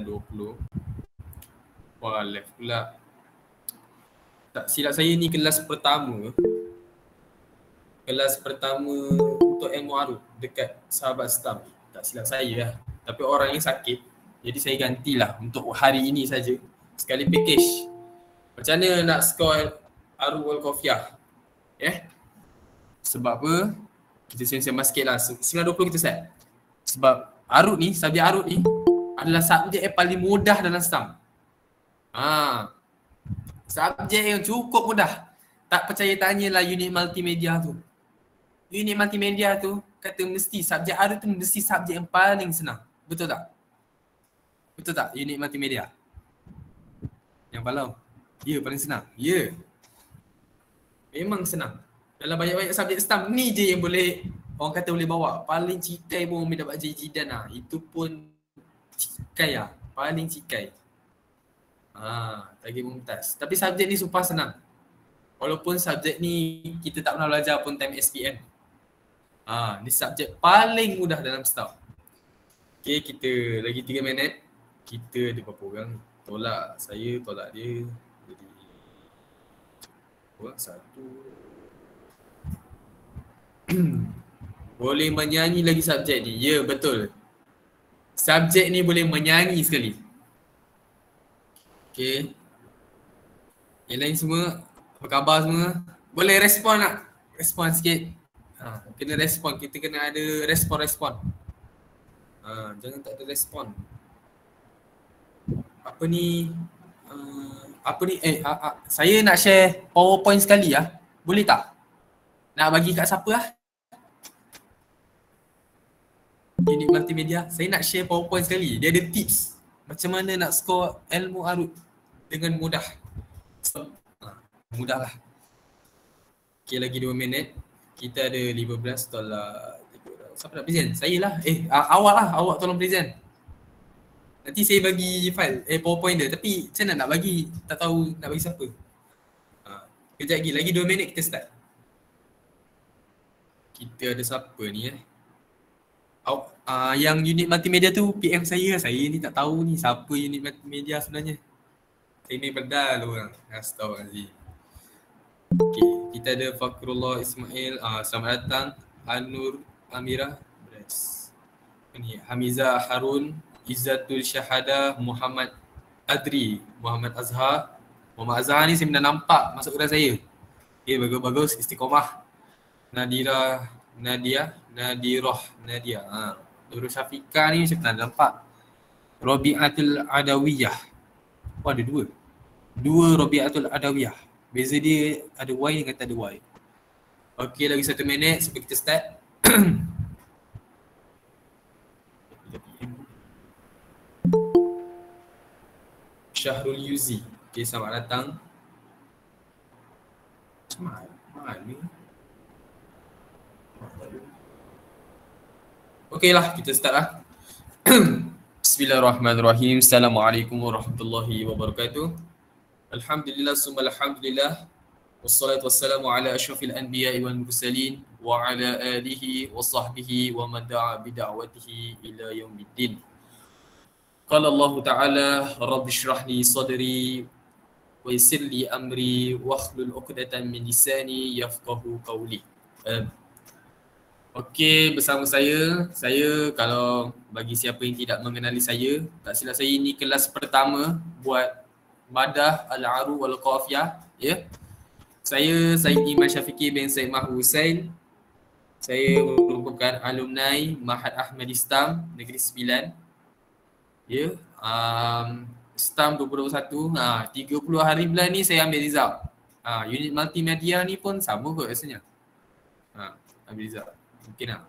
9.20. Wah, left pula. Tak silap saya ni kelas pertama. Kelas pertama untuk ilmu arut dekat sahabat STAM. Tak silap saya lah. Tapi orang yang sakit. Jadi saya gantilah untuk hari ini saja. Sekali package. Macam mana nak score arut wal kofiah? Sebab apa? Kita sembang sikit lah. 9.20 kita set. Sebab arut ni, subjek arut ni adalah subjek yang paling mudah dalam STAM. Subjek yang cukup mudah. Tak percaya tanyalah unit multimedia tu. Unit multimedia tu kata mesti subjek arut tu mesti subjek yang paling senang. Betul tak? Betul tak unit multimedia? Yang palau? Ya, paling senang. Ya. Memang senang. Dalam banyak-banyak subjek STAM ni je yang boleh, orang kata boleh bawa. Paling cikai pun Umi dapat jidan lah. Itu pun cikai lah. Paling cikai. Lagi mumtaz. Tapi subjek ni super senang. Walaupun subjek ni kita tak pernah belajar pun time SPM. Ni subjek paling mudah dalam STAM. Okay, kita lagi 3 minit. Kita ada berapa orang? Tolak saya, tolak dia. Jadi orang satu. Boleh menyanyi lagi subjek ni. Ya, betul. Subjek ni boleh menyanyi sekali. Okay. Yang lain semua, apa khabar semua? Boleh respon tak? Respon sikit. Kena respon. Kita kena ada respon-respon. Jangan tak ada respon. Apa ni? Saya nak share PowerPoint sekali lah. Boleh tak? Nak bagi kat siapa lah? Unit multimedia. Saya nak share PowerPoint sekali. Dia ada tips macam mana nak score ilmu arut dengan mudah. Mudah lah. Okay, lagi 2 minit. Kita ada 15 tolak. Siapa nak present? Saya lah. Awak lah. Awak tolong present. Nanti saya bagi file, PowerPoint dia. Tapi macam mana nak bagi? Tak tahu nak bagi siapa. Kejap lagi 2 minit kita start. Kita ada siapa ni yang unit multimedia tu PM saya ni tak tahu ni siapa unit multimedia sebenarnya. Saya ni pedal orang. Astagfirullahaladzim. Okay, kita ada Fakrullah Ismail. Selamat datang. Anur Amirah. Ni Hamizah Harun. Izzatul Syahada. Muhammad Adri. Muhammad Azhar. Muhammad Azhar ni saya pernah nampak masuk kelas saya. Okay, bagus-bagus. Istiqomah. Nadirah Nadia. Nurul Syafiqah ni saya pernah nampak. Rabi'atul Adawiyah. Ada dua Rabi'atul Adawiyah. Beza dia ada Y dengan tak ada Y. Okey, lagi 1 minit sampai kita start. Syahrul Yuzi. Okey, selamat datang. Mana? Okeylah, kita start lah. Bismillahirrahmanirrahim. Assalamualaikum warahmatullahi wabarakatuh. Alhamdulillah summa alhamdulillah. Wassalatu wassalamu ala asyrafil anbiya'i wal mursalin wa ala alihi wa sahbihi wa man da'a bida'watihi ila yaumiddin. Qala Allah Ta'ala, Rabbi shrah li sadri wa yassir li amri wa hlul 'uqdatam min lisani yafqahu qawli. Okey, bersama saya kalau bagi siapa yang tidak mengenali saya, tak silap saya ini kelas pertama buat madah al-aru wal qafiyah, ya. Saya Said Iman Syafiqi bin Said Mahu Hussein. Saya merupakan alumni Mahad Ahmad Istam Negeri 9. Ya, STAM 2021. 30 hari bulan ni saya ambil result. Unit multimedia ni pun sama kot rasanya. Ambil result. Mungkin lah.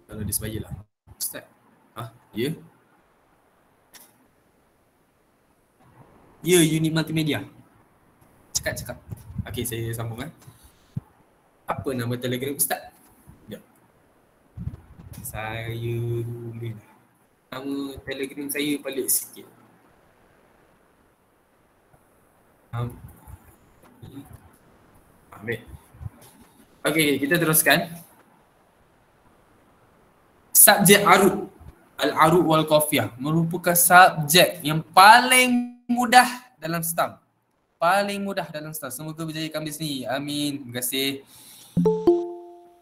Kalau dia sebayalah. Start. Ya. Ya, unit multimedia. Cakap. Okey, saya sambung Apa nama Telegram Ustaz? Sekejap. Saya dulu. Nama Telegram saya pelik sikit. Ambil. Okey, kita teruskan. Subjek arut. Al-Arud wal Qafiyah merupakan subjek yang paling mudah dalam STAM. Paling mudah dalam STAM. Semoga berjaya kami sini. Amin. Terima kasih.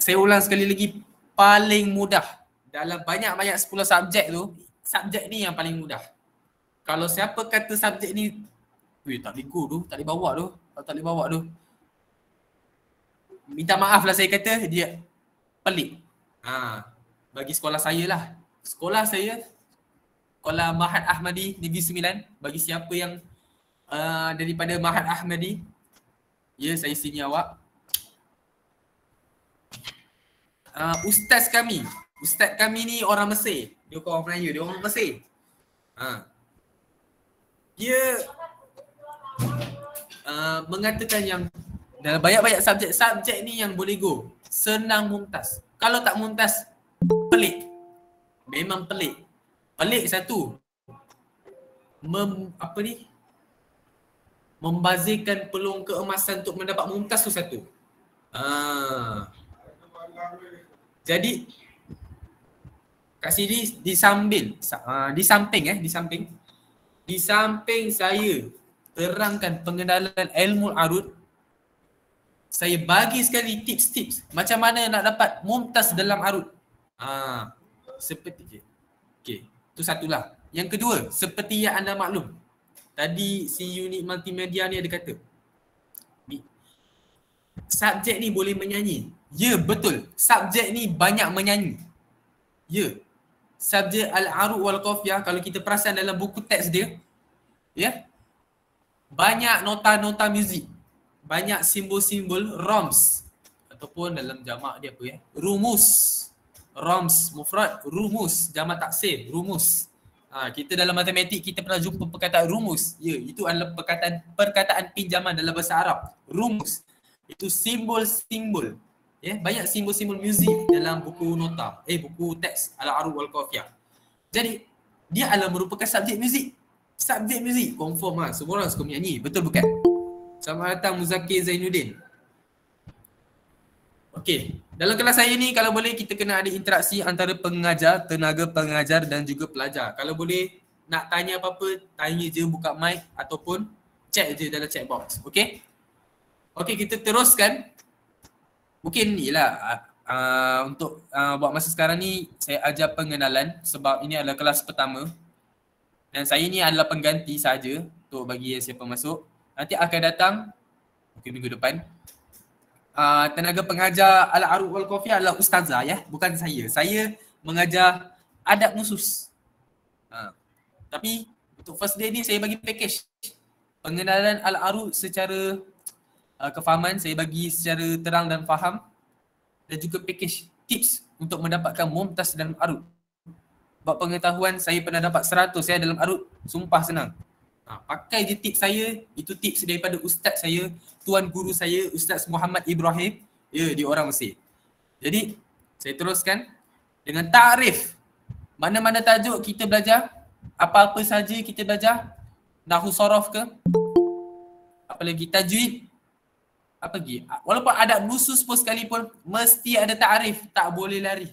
Saya ulang sekali lagi, paling mudah. Dalam banyak-banyak 10 subjek tu, subjek ni yang paling mudah. Kalau siapa kata subjek ni, weh tak boleh go tu, tak boleh bawa tu, tak boleh bawa tu. Minta maaf lah saya kata, dia pelik. Bagi sekolah saya lah. Sekolah saya, sekolah Mahat Ahmadi Negeri Sembilan, bagi siapa yang daripada Mahat Ahmadi, ya saya sini awak. Ustaz kami ni orang Mesir. Dia bukan orang Melayu, dia orang Mesir. Dia mengatakan yang dalam banyak-banyak subjek ni yang boleh go, senang mumtaz. Kalau tak mumtaz, pelik. Memang pelik. Pelik satu. Membazirkan peluang keemasan untuk mendapat mumtaz tu satu. Jadi kat sini di samping saya terangkan pengenalan ilmu arud, saya bagi sekali tips-tips macam mana nak dapat mumtaz dalam arud. Seperti okey, tu satulah. Yang kedua, seperti yang anda maklum, tadi si unit multimedia ni ada kata subjek ni boleh menyanyi. Ya, betul. Subjek ni banyak menyanyi. Ya. Subjek Al-Arud wal Qafiyah, kalau kita perasan dalam buku teks dia, ya, banyak nota-nota muzik, banyak simbol-simbol roms, ataupun dalam jamak dia apa ya, rumus. Roms mufrad, rumus jamak taksir, rumus. Kita dalam matematik kita pernah jumpa perkataan rumus. Ya, itu adalah perkataan pinjaman dalam bahasa Arab. Rumus itu simbol-simbol. Ya, banyak simbol-simbol muzik dalam buku nota, buku teks Al-Arud wal Qafiyah. Jadi dia adalah merupakan subjek muzik. Subjek muzik confirm semua orang suka menyanyi, betul bukan? Selamat datang Muzakir Zainuddin. Okey, dalam kelas saya ni kalau boleh kita kena ada interaksi antara pengajar, tenaga pengajar dan juga pelajar. Kalau boleh nak tanya apa-apa, tanya je, buka mic ataupun chat je dalam chat box. Okey? Okey, kita teruskan. Mungkin inilah untuk buat masa sekarang ni saya ajar pengenalan sebab ini adalah kelas pertama. Dan saya ni adalah pengganti saja untuk bagi siapa masuk. Nanti akan datang mungkin minggu depan. Tenaga pengajar Al-Arud wal Qafiyah adalah ustazah ya, bukan saya. Saya mengajar adab nusus. Tapi untuk first day ni saya bagi package. Pengenalan Al-Arud secara kefahaman saya bagi secara terang dan faham, dan juga package tips untuk mendapatkan mumtaz dalam arud. Buat pengetahuan, saya pernah dapat 100 ya dalam arud, sumpah senang. Pakai je tips saya, itu tips daripada ustaz saya, tuan guru saya, Ustaz Muhammad Ibrahim. Ya, dia orang Mesir. Jadi, saya teruskan dengan ta'rif. Mana-mana tajuk kita belajar, apa-apa saja kita belajar, nahwu sorof ke, apa lagi tajwid, apa lagi, walaupun adab nusus pun sekalipun, mesti ada ta'rif, tak boleh lari.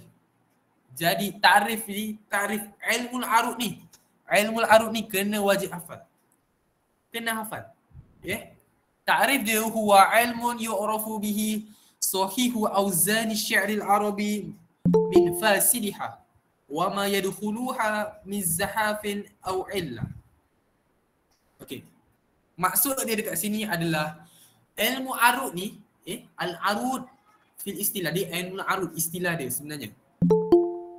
Jadi ta'rif ni, ta'rif ilmu arud ni kena wajib hafal. Kena hafal. Ya. Ta'rif dia huwa ilmun yu'rafu bihi sahihu auzani syi'ril arabi min fasidiha wa ma yadkhuluha min zahafin aw illah. Okey. Maksud dia dekat sini adalah ilmu arud ni, al-arud fil istilah dia, ilmu arud istilah dia sebenarnya.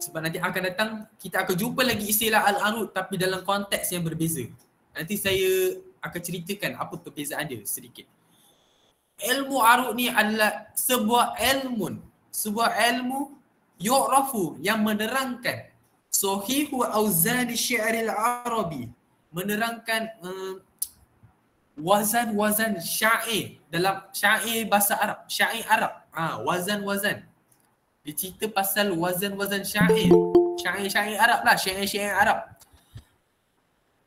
Sebab nanti akan datang kita akan jumpa lagi istilah al-arud tapi dalam konteks yang berbeza. Nanti saya akan ceritakan apa perbezaan dia sedikit. Ilmu arud ni adalah sebuah ilmu yu'rafu yang menerangkan sahihu auzani syi'ril arabi, menerangkan wazan-wazan syair dalam syair bahasa Arab, syair Arab. Wazan-wazan. Dia cerita pasal wazan-wazan syair. Syair-syair Arab lah, syair-syair Arab.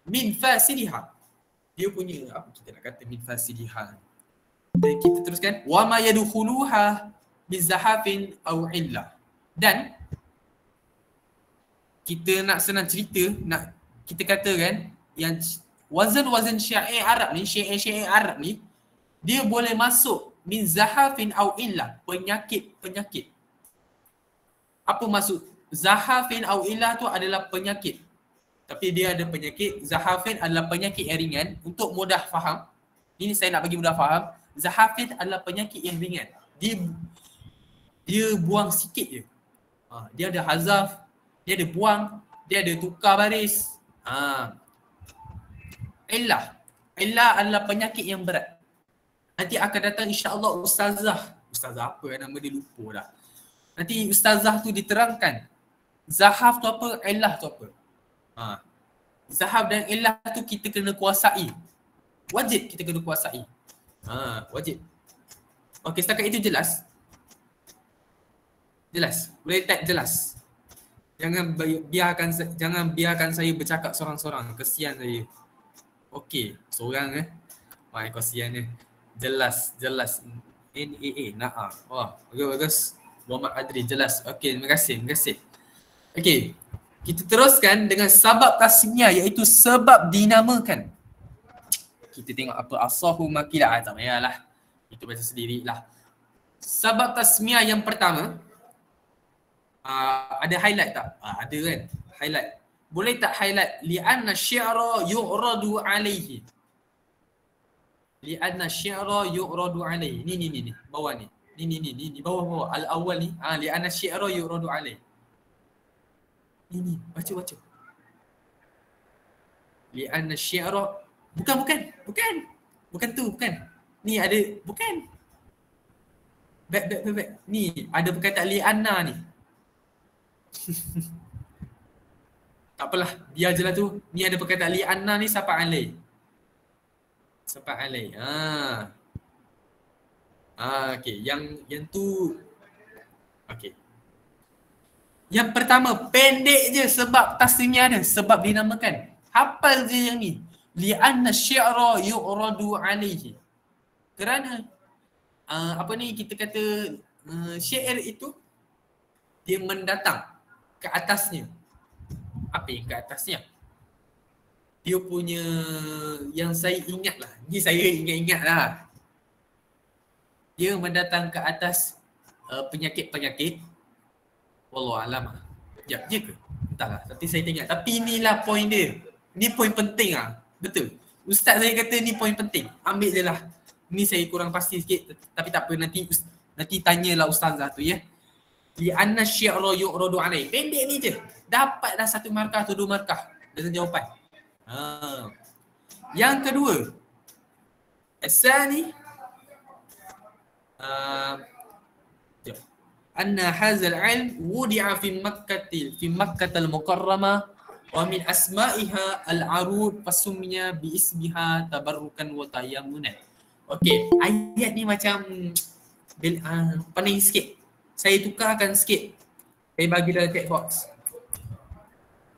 Min fasidiha. Dia punya apa kita nak kata min fasidiha. Dan kita teruskan wa ma yadkhuluha bizahafin aw illah. Dan kita nak senang cerita, nak kita katakan yang wazan-wazan syair Arab ni, syair-syair Arab ni, dia boleh masuk min zahafin au illah, penyakit-penyakit. Apa maksud? Zahafin au illah tu adalah penyakit. Tapi dia ada penyakit, zahafin adalah penyakit yang ringan. Untuk mudah faham, ini saya nak bagi mudah faham, zahafin adalah penyakit yang ringan. Dia buang sikit je. Dia ada hazaf, dia ada buang, dia ada tukar baris. Illah adalah penyakit yang berat. Nanti akan datang insya-Allah ustazah apa nama dia lupa dah. Nanti ustazah tu diterangkan zahaf tu apa, illah tu apa. Zahaf dan illah tu kita kena kuasai. Wajib kita kena kuasai. Wajib. Okey, setakat itu jelas? Jelas? Boleh type jelas? Jangan biarkan saya bercakap seorang-seorang. Kesian saya. Okey, seorang kesian ni. Jelas. NAA, Na'a. Wah, bagus. Muhammad Adri, jelas. Okey, terima kasih. Okey, kita teruskan dengan sabab tasmiyah, iaitu sebab dinamakan. Kita tengok apa asahu makilah. Tak payahlah. Kita baca sendirilah. Sabab tasmiyah yang pertama, ada highlight tak? Ada kan? Highlight. Boleh tak highlight? Li'anna syi'ra yu'radu alaihi. Li'anna syi'ra yu'radu alaihi. Ni. Bawah ni. Ni. Bawah. Al-awwal ni. Li'anna syi'ra yu'radu alaihi. Ni. Baca. Li'anna syi'ra. Bukan tu. Ni ada. Bukan. Back. Ni. Ada perkataan li'anna ni. Tak apalah, biar je lah tu. Ni ada perkataan li'anna ni sapa alai. Okey, yang tu okey. Yang pertama, pendek je sebab tasmiyah dia, sebab dinamakan. Hafal je yang ni. Li'anna syi'ra yu'radu alaihi. Kerana kita kata syair itu dia mendatang ke atasnya. Apa yang ke atasnya? Dia punya, yang saya ingat lah. Ni saya ingat lah. Dia mendatang ke atas penyakit-penyakit. Wallahualam. Ya ke? Entahlah. Nanti saya tengok. Tapi inilah poin dia. Ni poin penting lah. Betul. Ustaz saya kata ni poin penting. Ambil je lah. Ni saya kurang pasti sikit. Tapi tak apa. Nanti tanyalah ustazah tu ya. Li'anna syi'ra yu'radu alaihi. Pendek ni je. Dapat dah 1 markah atau 2 markah dengan jawapan. Yang kedua, asani anna hadzal ilm wudi'a fi Makkatil Mukarramah wa min asma'iha al-arud fasummiya bi ismiha tabarrukan wa tayammunan. Okey, ayat ni macam pening sikit. Saya tukarkan sikit. Saya bagi dalam text box.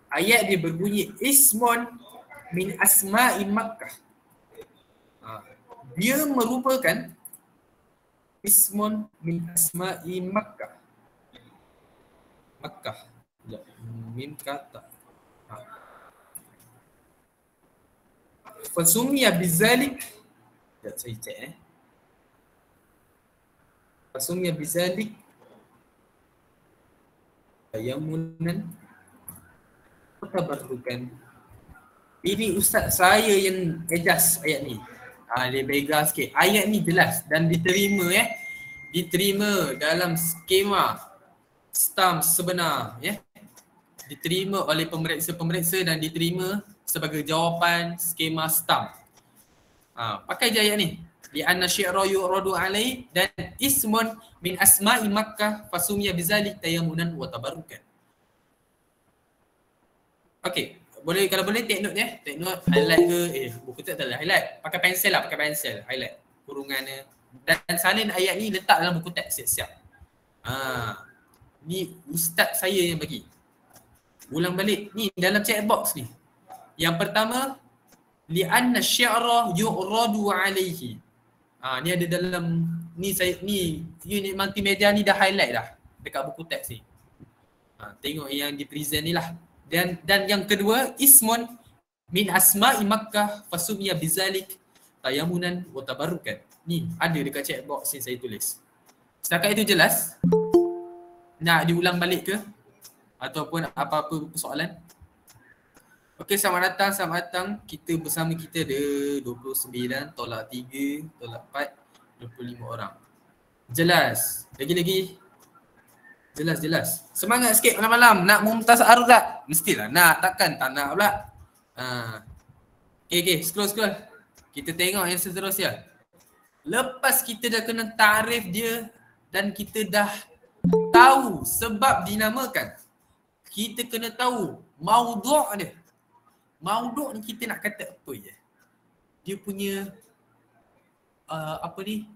Ayat dia berbunyi ismun min asma'i Makkah. Dia merupakan ismun min asma'i Makkah. Min kata. Fasummiya bizalik. Saya cek Fasummiya bizalik tayammunan tabarrukan. Ini ustaz saya yang adjust ayat ni. Dia bega sikit. Ayat ni jelas dan diterima diterima dalam skema stam sebenar diterima oleh pemeriksa dan diterima sebagai jawapan skema stam. Pakai je ayat ni. Li anna syi'ra yu'radu alaihi dan ismun min asma'i Makkah fasummiya bizalik tayammunan wa tabarrukan. Okey, kalau boleh take note take note, highlight ke buku tak ada highlight, pakai pensel highlight kurungannya dan salin ayat ni letak dalam buku teks siap-siap. Ni ustaz saya yang bagi. Ulang balik ni dalam chat box ni. Yang pertama, li anna syi'ra yu'radu alaihi. Ni ada dalam ni unit multimedia ni dah highlight dah dekat buku teks ni. Tengok yang di present ni lah. Dan yang kedua, ismun min asma'i Makkah fasumiyya bizalik tayamunan wa tabarrukan. Ni ada dekat chat box yang saya tulis. Setakat itu jelas? Nak diulang balik ke? Ataupun apa-apa persoalan? Okey, selamat datang. Kita bersama kita ada 29, tolak 3, tolak 4, 25 orang. Jelas? Lagi-lagi? Jelas. Semangat sikit malam-malam. Nak mumtaz arud tak? Mestilah nak, takkan tak nak pula. Okay, scroll. Kita tengok yang seterusnya. Lepas kita dah kena takrif dia dan kita dah tahu sebab dinamakan, kita kena tahu maudhu' dia. Maudhu' ni kita nak kata apa je? Dia punya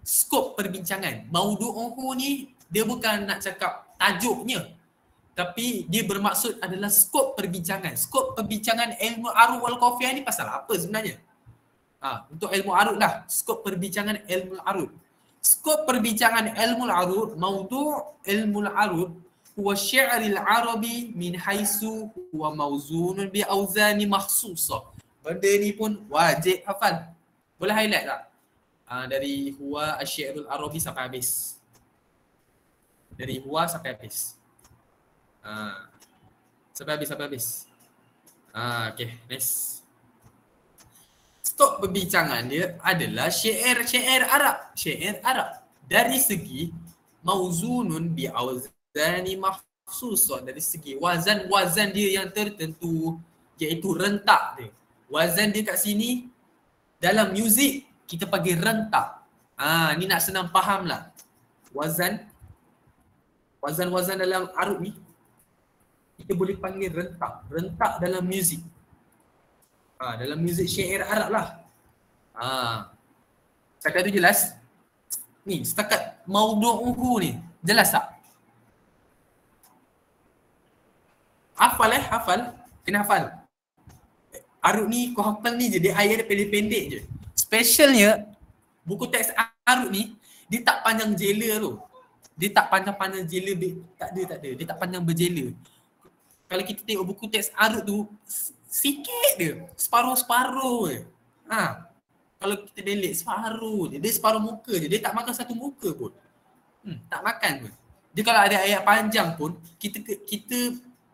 skop perbincangan. Maudhu'uhu ni dia bukan nak cakap tajuknya, tapi dia bermaksud adalah skop perbincangan. Skop perbincangan ilmu arud wal qafiyah ni pasal apa sebenarnya? Untuk ilmu arud lah, skop perbincangan ilmu arud. Skop perbincangan ilmu arud, maudhu' ilmu arud huwa syi'ril arabi min haisu huwa mawzunun bi auzani makhsusah. Benda ni pun wajib hafal. Boleh highlight tak? Dari huwa asy-syi'rul arabi sampai habis. Dari huwa sampai habis. Sampai habis. Okay, next. Skop perbincangan dia adalah syair Arab. Dari segi mauzunun bi auzani mahsusah, dari segi wazan dia yang tertentu, iaitu rentak dia. Wazan dia kat sini dalam muzik kita panggil rentak. Ni nak senang faham lah. Wazan dalam arud ni kita boleh panggil rentak. Rentak dalam muzik. Dalam muzik syair Arab lah. Setakat tu jelas? Ni setakat maudhu'uhu ni jelas tak? Hafal. Kena hafal. Arud ni kau hafal ni je, dia ayat dia pendek-pendek je. Specialnya buku teks arud ni dia tak panjang jela tu. Dia tak panjang-panjang jela, tak ada. Dia tak panjang berjela. Kalau kita tengok buku teks arud tu sikit dia, separuh-separuh je. Kalau kita delete separuh je, dia separuh muka je, dia tak makan satu muka pun. Tak makan pun. Dia kalau ada ayat panjang pun, kita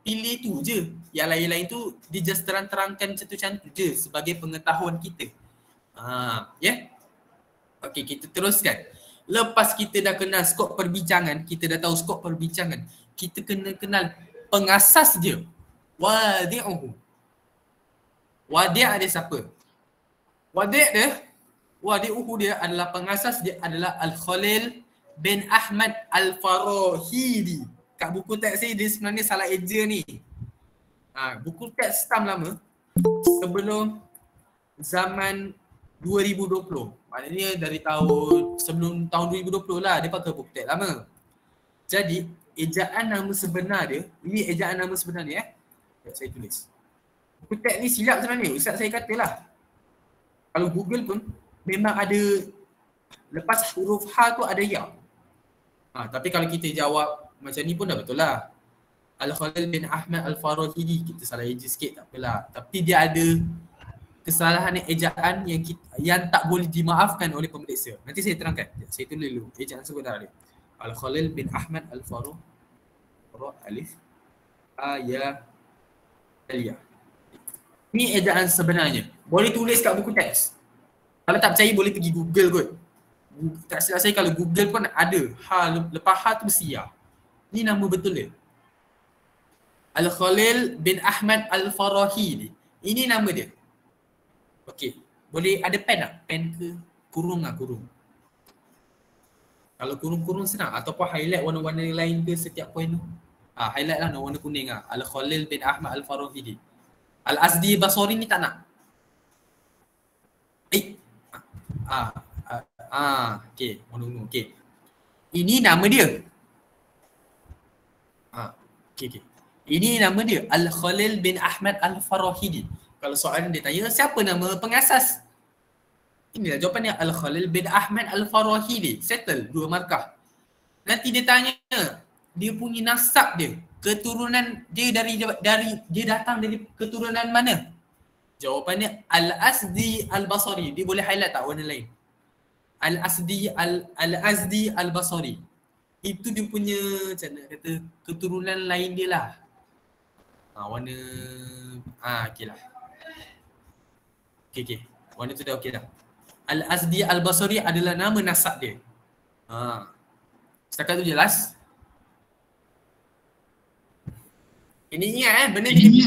pilih tu je. Yang lain-lain tu dia just terangkan macam tu je sebagai pengetahuan kita. Okey, kita teruskan. Lepas kita dah kenal skop perbincangan, kita dah tahu skop perbincangan, kita kena kenal pengasas dia. Wadi'uhu. Wadi' dia siapa? Wadi'uhu dia adalah pengasas dia adalah Al-Khalil bin Ahmad Al-Farahidi. Kat buku teks ni dia sebenarnya salah eja ni. Buku teks Islam lama sebelum zaman 2020. Maknanya dari sebelum tahun 2020 lah dia pakai buku teks lama. Jadi ejaan nama sebenar dia, ini ejaan nama sebenar dia saya tulis. Buku teks ni silap sebenarnya, ustaz saya katalah. Kalau Google pun memang ada lepas huruf H tu ada ya. Tapi kalau kita jawab macam ni pun dah betul lah. Al-Khalil bin Ahmad Al-Farahidi, kita salah eja sikit tak apalah. Tapi dia ada kesalahan ejaan yang tak boleh dimaafkan oleh pemeriksa. Nanti saya terangkan. Saya tulis dulu ejaan sebenar dia. Al-Khalil bin Ahmad Al-Farah alif ya aliyah. Ni ejaan sebenarnya. Boleh tulis kat buku teks. Kalau tak percaya boleh pergi Google kot. Tak silap saya kalau Google pun ada. Lepas H tu mesti ya. Ni nama betul dia. Al-Khalil bin Ahmad Al-Farahidi. Ini nama dia. Okey. Boleh ada pen tak? Pen ke? Kurung lah, kurung. Kalau kurung-kurung senang. Ataupun highlight warna-warna lain ke setiap poin tu. Highlight lah warna kuning lah. Al-Khalil bin Ahmad Al-Farahidi. Al-Azdi Basori ni tak nak. Okey. Okey. Ini nama dia. Okey. Ini nama dia. Al-Khalil bin Ahmad Al-Farahidi. Kalau soalan dia tanya, siapa nama pengasas? Inilah jawapannya, Al-Khalil bin Ahmad Al-Farahidi. Settle, 2 markah. Nanti dia tanya, dia punya nasab dia. keturunan dia dari dia datang dari keturunan mana? Jawapannya Al-Azdi Al-Basri. Dia boleh highlight tak warna lain? Al-Azdi Al-Basri. Itu dia punya macam nak kata keturunan lain dia lah. Warna okey lah. Okey. Warna tu dah okey dah. Al-Azdi Al-Basri adalah nama nasab dia. Setakat tu jelas. Ini ingat benda ni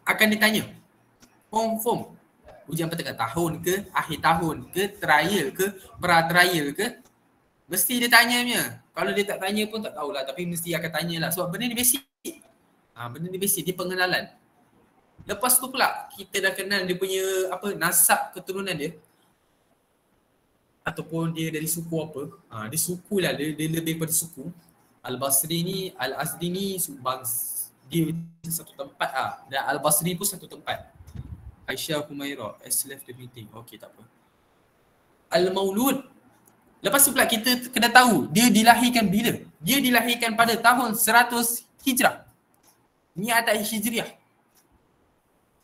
akan ditanya. Form. Ujian pertengahan tahun ke, akhir tahun ke, trial ke, pra-trial ke, mesti dia tanya punya. Kalau dia tak tanya pun tak tahulah, tapi mesti akan tanyalah sebab benda ni basic. Benda ni basic, dia pengenalan. Lepas tu pula kita dah kenal dia punya nasab keturunan dia ataupun dia dari suku apa. Dia suku lah, dia lebih pada suku. Al-Basri ni, Al-Azdi ni dia satu tempat dan Al-Basri pun satu tempat. Aisyah Humaira has left the meeting. Okey, tak apa. Al-Maulud. Lepas tu pula kita kena tahu dia dilahirkan bila. Dia dilahirkan pada tahun 100 Hijrah. Ni'ata Hijriah.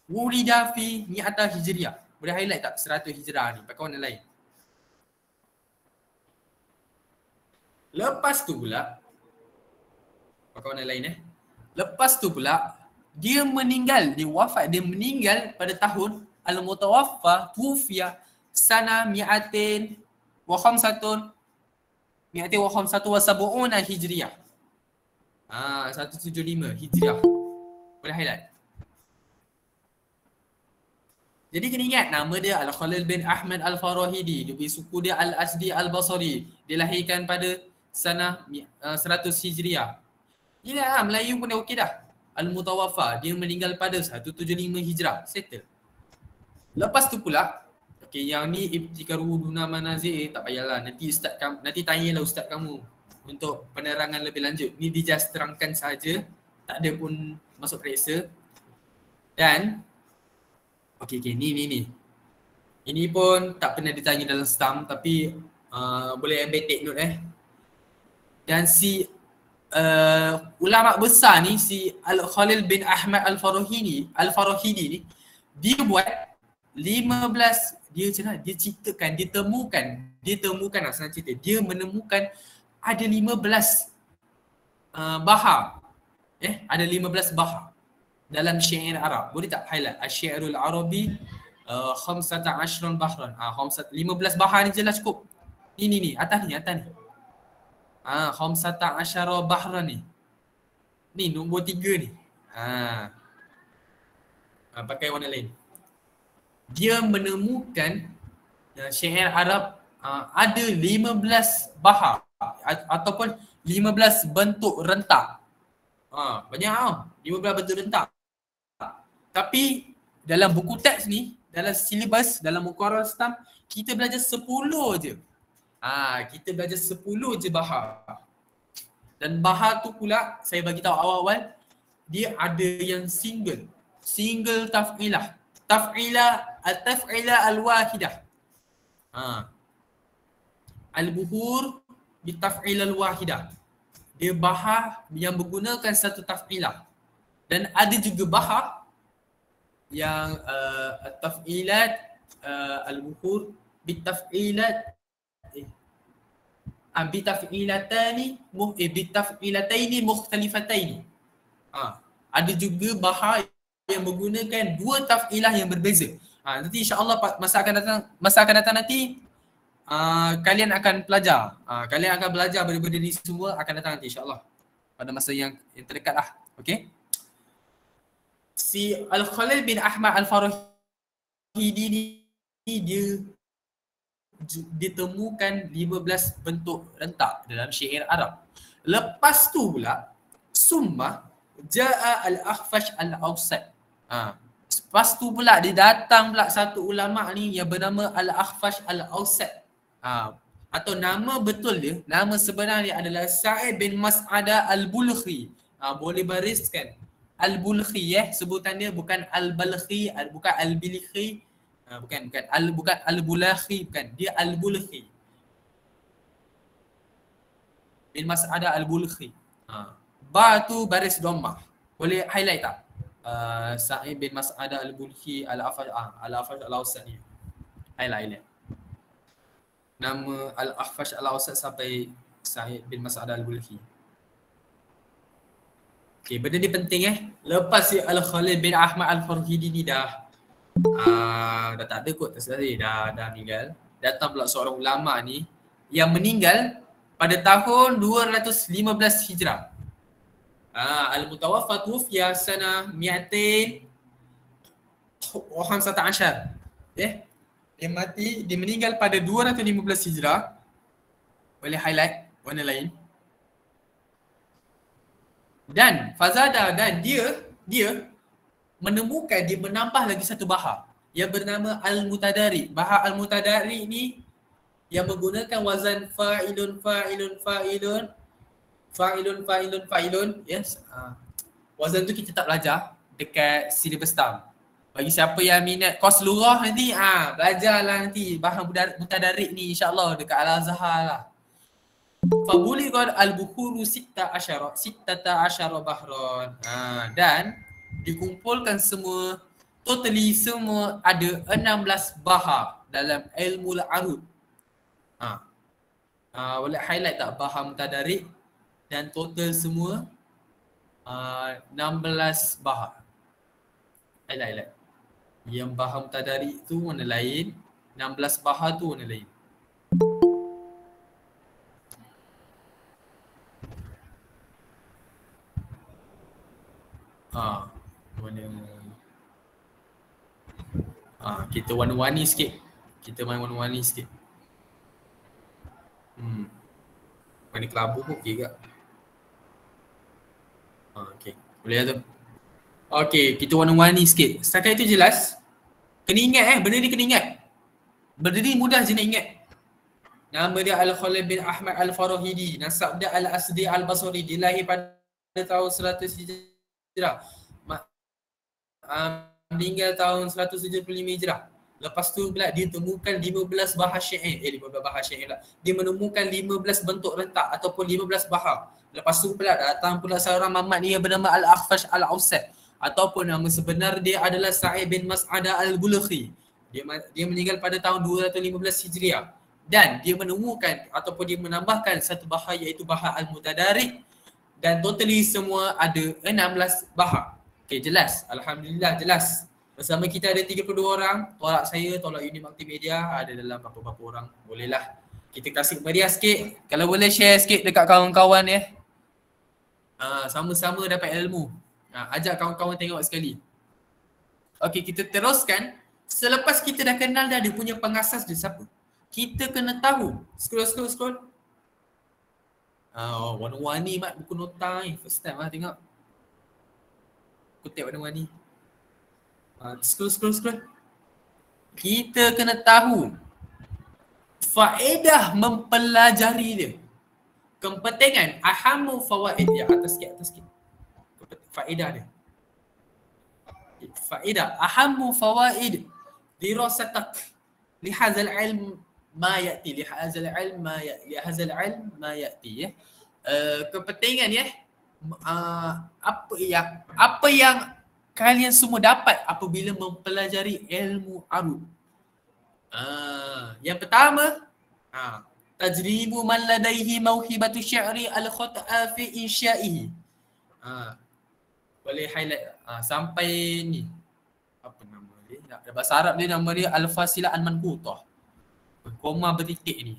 Wulida fi Ni'ata Hijriah. Boleh highlight tak 100 Hijrah ni pakai warna lain. Lepas tu pula pakai warna lain Lepas tu pula dia meninggal pada tahun al-mutawaffa tufiya sana mi'atin wa khamsatun wa sab'una hijriyah. 175 hijriah. Boleh highlight. Jadi kena ingat nama dia Al-Khalil bin Ahmad Al-Farahidi. Dia punya suku dia Al-Azdi Al-Basri. Dilahirkan pada sana 100 hijriah. Ingat Melayu pun dah okey dah. Al-Mutawaffa, dia meninggal pada 175 Hijrah. Settle. Lepas tu pula, yang ni ibtikaru duna manazir, tak payahlah. Nanti tanyalah ustaz kamu untuk penerangan lebih lanjut. Ni dia just terangkan saja, tak ada pun masuk periksa. Dan ni. Ini pun tak pernah ditanya dalam stamp tapi boleh ambil take note Dan si ulama besar ni, si Al-Khalil bin Ahmad Al-Farahidi ni, dia buat 15, dia ciptakan, dia temukan senang cerita, dia menemukan ada 15 bahar. Ada 15 bahar dalam syair Arab. Boleh tak highlight Asy-Syi'rul Arabi 15 bahran. 15 bahar ni jelas cukup. Ni atas ni. 15 bahran ni. Ni nombor 3 ni. Pakai warna lain. Dia menemukan syair Arab ada 15 bahar ataupun 15 bentuk rentak. Banyak 15 bentuk rentak. Tapi dalam buku teks ni, dalam silibus, dalam muqarrar stamp, kita belajar 10 je. Kita belajar 10 je bahar. Dan bahar tu pula saya bagi tahu awal-awal, dia ada yang single taf'ilah. Taf'ilah al-wahidah. Al-buhur bitaf'ilah al-wahidah. Dia bahar yang menggunakan satu taf'ilah. Dan ada juga bahar yang taf'ilat al-buhur bitaf'ilat bitaf'ilataini mukhtalifataini. Ada juga bahar yang menggunakan dua taf'ilah yang berbeza. Nanti insya-Allah masa akan datang nanti kalian akan belajar. Kalian akan belajar benda-benda ni semua akan datang nanti insya-Allah. Pada masa yang terdekat lah. Okey. Si Al-Khalil bin Ahmad Al-Farahidi ni dia ditemukan 15 bentuk rentak dalam syair Arab. Lepas tu pula summa jaa al-Akhfash al-Awsat. Lepas tu pula dia datang pula satu ulama ni yang bernama al-Akhfash al-Awsat. Atau nama betul dia, nama sebenar dia adalah Sa'id bin Mas'adah al-Bulkhi. Boleh bariskan al-Bulkhi sebutan dia bukan al-Balkhi, bukan al-Bilkhi. Bukan al-Bulakhi, bukan. Dia al-Bulkhi. Bin Mas'adah al-Bulkhi. ba tu baris dhammah. Boleh highlight tak? Sa'id bin Mas'adah al-Bulhi al-Afash al-Awsat ni. Highlight. Nama al-Afash al-Awsat sampai Sa'id bin Mas'adah al-Bulhi. Okay, benda ni penting Lepas si Al-Khalid bin Ahmad al-Farhidi ni dah tak ada kot, dah meninggal. Datang pula seorang ulama ni yang meninggal pada tahun 215 Hijrah. Al-Mutawaffa tuwfiya sana 215. Dia mati, dia meninggal pada 215 Hijrah. Boleh highlight warna lain. Dan Fazada dan dia menemukan, dia menambah lagi satu bahar yang bernama Al-Mutadari. Bahar Al-Mutadari ni yang menggunakan wazan fa'ilun. Yes. Wazan tu kita tak belajar dekat syllabus term. Bagi siapa yang minat kos lurah nanti, belajarlah nanti bahar Mutadari ni insya-Allah dekat Al-Azhar lah. Fabulighal al-buhuru sittata asyara bahron. Dan dikumpulkan semua, totally semua ada 16 bahar dalam ilmu al-arud. Boleh highlight tak bahar Mutadarik? Dan total semua 16 bahar. Highlight. Yang bahar Mutadarik tu warna lain, 16 bahar tu warna lain. Kita warna-warni sikit. Kita main warna-warni sikit. Warna kelabu pun okey ke? Okey. Boleh lah tu. Okey, kita warna-warni sikit. Setakat itu jelas. Kena ingat benda ni kena ingat. Benda ni mudah je nak ingat. Nama dia Al-Khalid bin Ahmad al-Farahidi. Nasab dia Al-Asdi al-Basri. Dia lahir pada tahun 100 Hijrah. Meninggal tahun 175 Hijrah. Lepas tu pula dia temukan 15 bahar syair. 15 bahar syair lah. Dia menemukan 15 bentuk rentak ataupun 15 bahar. Lepas tu pula datang pula seorang mamat ni yang bernama Al-Afash al-Awsat. Ataupun nama sebenar dia adalah Sa'id bin Mas'adah al-Bulhi. Dia meninggal pada tahun 215 Hijriah. Dan dia menemukan ataupun dia menambahkan satu bahar iaitu bahar Al-Mutadarik. Dan totally semua ada 16 bahar. Okay, jelas. Alhamdulillah jelas. Bersama kita ada 32 orang. Tolak saya, tolak Uni Multimedia ada dalam berapa-berapa orang. Bolehlah kita kasih meriah sikit. Kalau boleh share sikit dekat kawan-kawan sama-sama dapat ilmu. Ajak kawan-kawan tengok sekali. Okey, kita teruskan. Selepas kita dah kenal dah dia punya pengasas dia siapa, kita kena tahu. Scroll. Warna-warni mat buku nota ni. First time tengok. Kutip warna-warni. Scroll. Kita kena tahu faedah mempelajari dia. Kepentingan ahamu fawaid dia. Atas sikit. Faedah dia. Faedah ahamu fawaid dirasatak lihazal ilm ma ya'ti. Lihazal ilm ma ya'ti. Kepentingan apa yang kalian semua dapat apabila mempelajari ilmu arud. Yang pertama, tajribu man ladaihi mauhibatu syi'ri al-khata'a fi insya'ihi. Boleh highlight sampai ni. Apa nama dia? Bahasa Arab dia nama dia al-fasilah al-manqutah. Koma bertitik ni.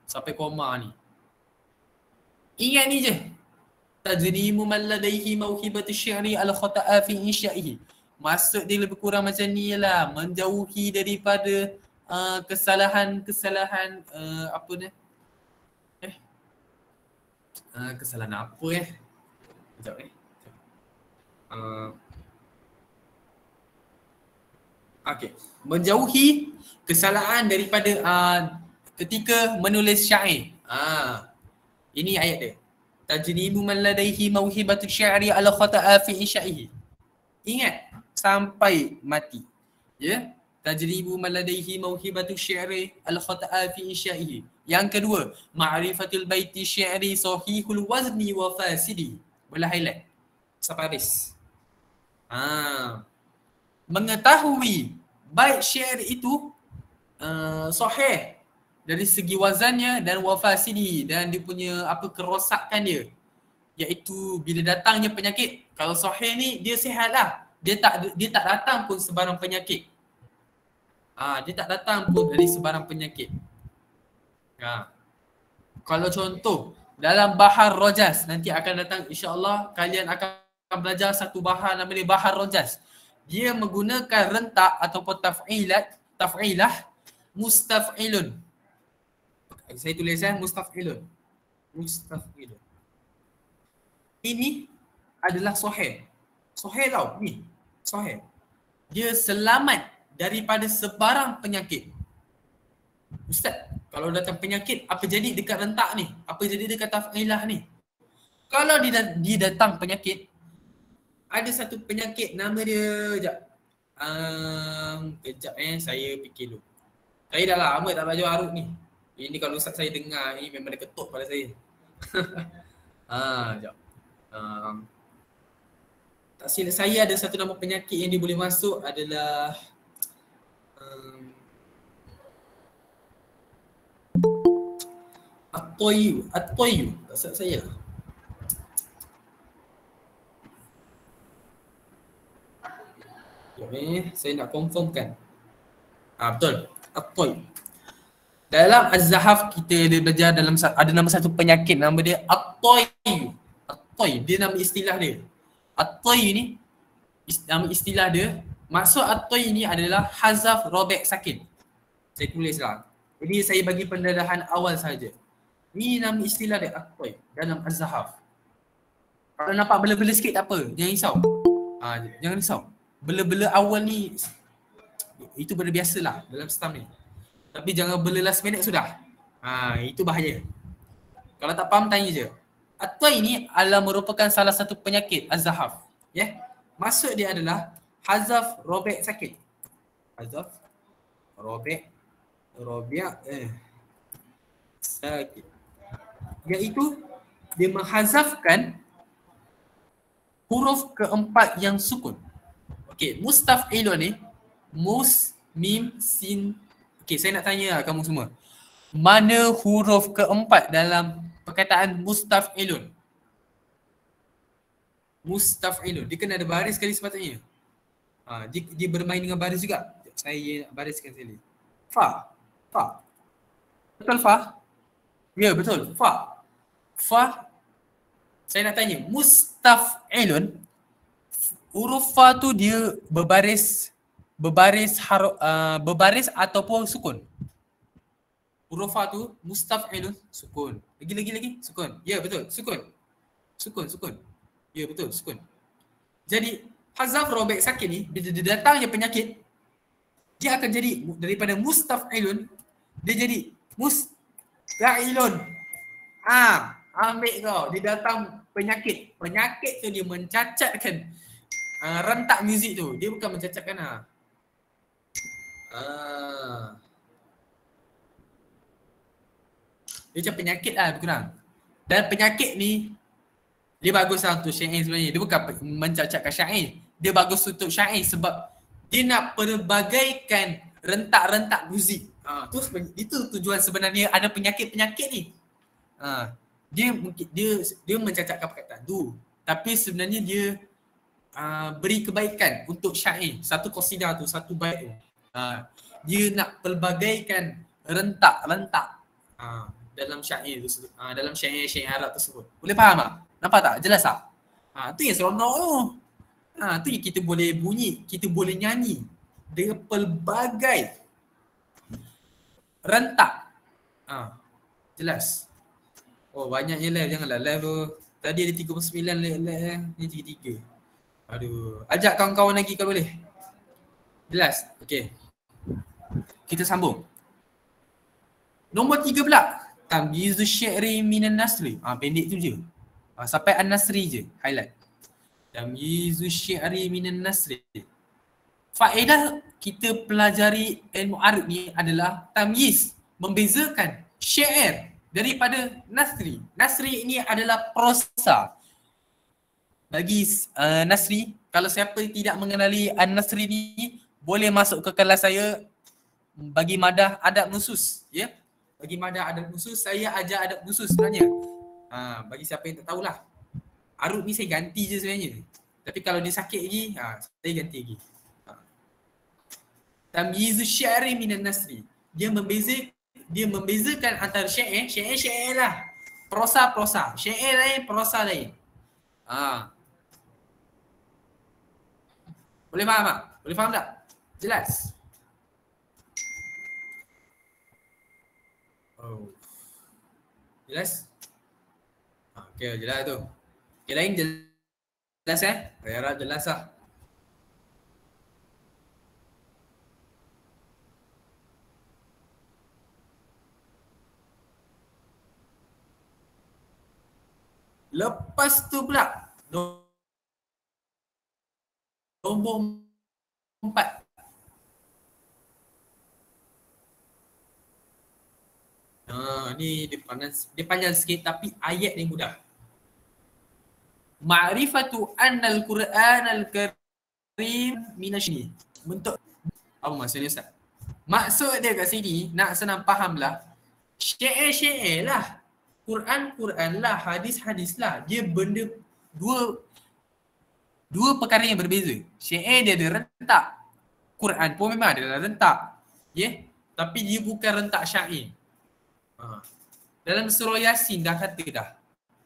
Sampai koma ni. Ingat ni je. Tajrimu man ladaihi mauhibatu syi'ri al-khata'a fi insya'ihi. Maksud dia lebih kurang macam ni lah, menjauhi daripada kesalahan apa ni? Kesalahan apa Sekejap menjauhi kesalahan daripada ketika menulis syair. Ini ayat dia. Tajribu man ladaihi mauhibatu syi'ri ala khata'a fi insya'ihi. Ingat sampai mati. Ya. Tajribu man ladaihi mauhibatu syi'ri ala khata'a fi insya'ihi. Yang kedua, ma'rifatul baiti syi'ri sahihul wazni wa fasidi. Boleh highlight sampai habis. Mengetahui bait syair itu sahih dari segi wazannya dan wafasidi dan dia punya kerosakan dia, iaitu bila datangnya penyakit. Kalau sahih ni dia sihat lah, dia tak datang pun sebarang penyakit. Dia tak datang pun dari sebarang penyakit. Kalau contoh dalam Bahar Rojas, nanti akan datang insya-Allah, kalian akan belajar satu bahar namanya Bahar Rojas. Dia menggunakan rentak ataupun taf'ilah mustaf'ilun. Saya tuliskan mustaf'ilun. Ini adalah sahih. Sahih tau ni. Sahih. Dia selamat daripada sebarang penyakit. Ustaz, kalau datang penyakit, apa jadi dekat rentak ni? Apa jadi dekat taf'ilah ni? Kalau dia datang penyakit, ada satu penyakit nama dia, kejap saya fikir dulu. Saya dah lama tak belajar arut ni. Ini kalau ustaz saya dengar ni memang dia ketuk pada saya. Sekejap. Tak silap saya ada satu nama penyakit yang dia boleh masuk adalah At-Toyu. Tak silap saya lah. Saya nak confirmkan. Betul. At-Toy. Dalam Az-Zahaf kita ada belajar ada nama satu penyakit nama dia At-Toy. At-Toy, dia nama istilah dia. At-Toy ni nama istilah dia. Maksud At-Toy ni adalah hazaf robek sakin. Saya tulis lah. Jadi saya bagi pendedahan awal saja. Ni nama istilah dia At-Toy dalam Az-Zahaf. Kalau nampak bela-bela sikit tak apa, jangan risau. Jangan risau. Bela-bela awal ni itu benda biasalah dalam stam ni. Tapi jangan bela last minute sudah. Itu bahaya. Kalau tak faham tanya je. At-Toy ni adalah merupakan salah satu penyakit Az-Zahaf. Maksud dia adalah hazaf robek sakit. Hazaf robek sakit. Iaitu dia menghazafkan huruf keempat yang sukun. Okey, mustaf'ilun ni mus, mim, sin. Okey, saya nak tanya kamu semua. Mana huruf keempat dalam perkataan mustaf'ilun? Mustaf'ilun. Dia kena ada baris sekali sepatutnya. Dia bermain dengan baris juga. Saya bariskan sekali. Fa. Betul fa? Ya, betul. Fa. Saya nak tanya, mustaf'ilun, huruf fa tu dia berbaris ataupun sukun. Huruf fa tu mustaf'ilun sukun. Lagi sukun. Ya, betul. Sukun. Ya, betul, sukun. Jadi hazaf robek sakin ni bila dia datangnya penyakit, dia akan jadi daripada mustaf'ilun dia jadi musta'ilun. Ambil kau, dia datang penyakit. Penyakit tu dia mencacatkan rentak muzik tu. Dia bukan mencacatkan dia macam penyakit lah lebih kurang. Dan penyakit ni dia bagus lah untuk syair sebenarnya. Dia bukan mencacatkan syair. Dia bagus untuk syair sebab dia nak pelbagaikan rentak-rentak muzik. Itu tujuan sebenarnya ada penyakit-penyakit ni. Dia mencacatkan perkataan tu. Tapi sebenarnya dia beri kebaikan untuk syair. Satu qasidah tu, satu bait tu. Dia nak pelbagaikan rentak-rentak dalam syair tu, dalam syair-syair Arab tersebut. Boleh faham tak? Nampak tak? Jelas tak? Tu yang seronok tu. Tu yang kita boleh bunyi, kita boleh nyanyi dengan pelbagai rentak. Jelas. Oh, banyaknya live, janganlah live tu. Tadi ada 39 live, ni 33. Aduh, ajak kawan-kawan lagi kalau boleh. Jelas? Okey. Kita sambung. Nombor 3 pula. Tamyizu syi'ri minan nasri. Pendek tu je. Sampai an-nasri je, highlight. Tamyizu syi'ri minan nasri. Faedah kita pelajari ilmu arab ni adalah tamyiz, membezakan syair daripada nasri. Nasri ini adalah prosa. bagi Nasri, kalau siapa tidak mengenali An-Nasri ni boleh masuk ke kelas saya bagi madah adab nusus, ya. Bagi madah adab nusus, saya ajar adab nusus sebenarnya. Bagi siapa yang tak tahulah. Arut ni saya ganti je sebenarnya. Tapi kalau dia sakit lagi, saya ganti lagi. Tamyizu syari minan nasri. Dia membezakan antara syair lah. Prosa. Syair lain, prosa lain. Boleh faham tak? Boleh faham tak? Jelas? Oh. Jelas? Okay, jelas tu. Okay, lain jelas Saya harap jelas lah. Lepas tu pula nombor 4. Ni dia panjang sikit tapi ayat ni mudah. Ma'rifatu annal Qur'an al-Karim minasyni. Bentuk apa maksudnya Ustaz? Maksud dia kat sini nak senang fahamlah. Syair lah. Quran lah, hadis lah. Dia benda dua perkara yang berbeza. Syair dia ada rentak. Quran pun memang ada rentak. Tapi dia bukan rentak syair. Dalam surah Yasin dah kata dah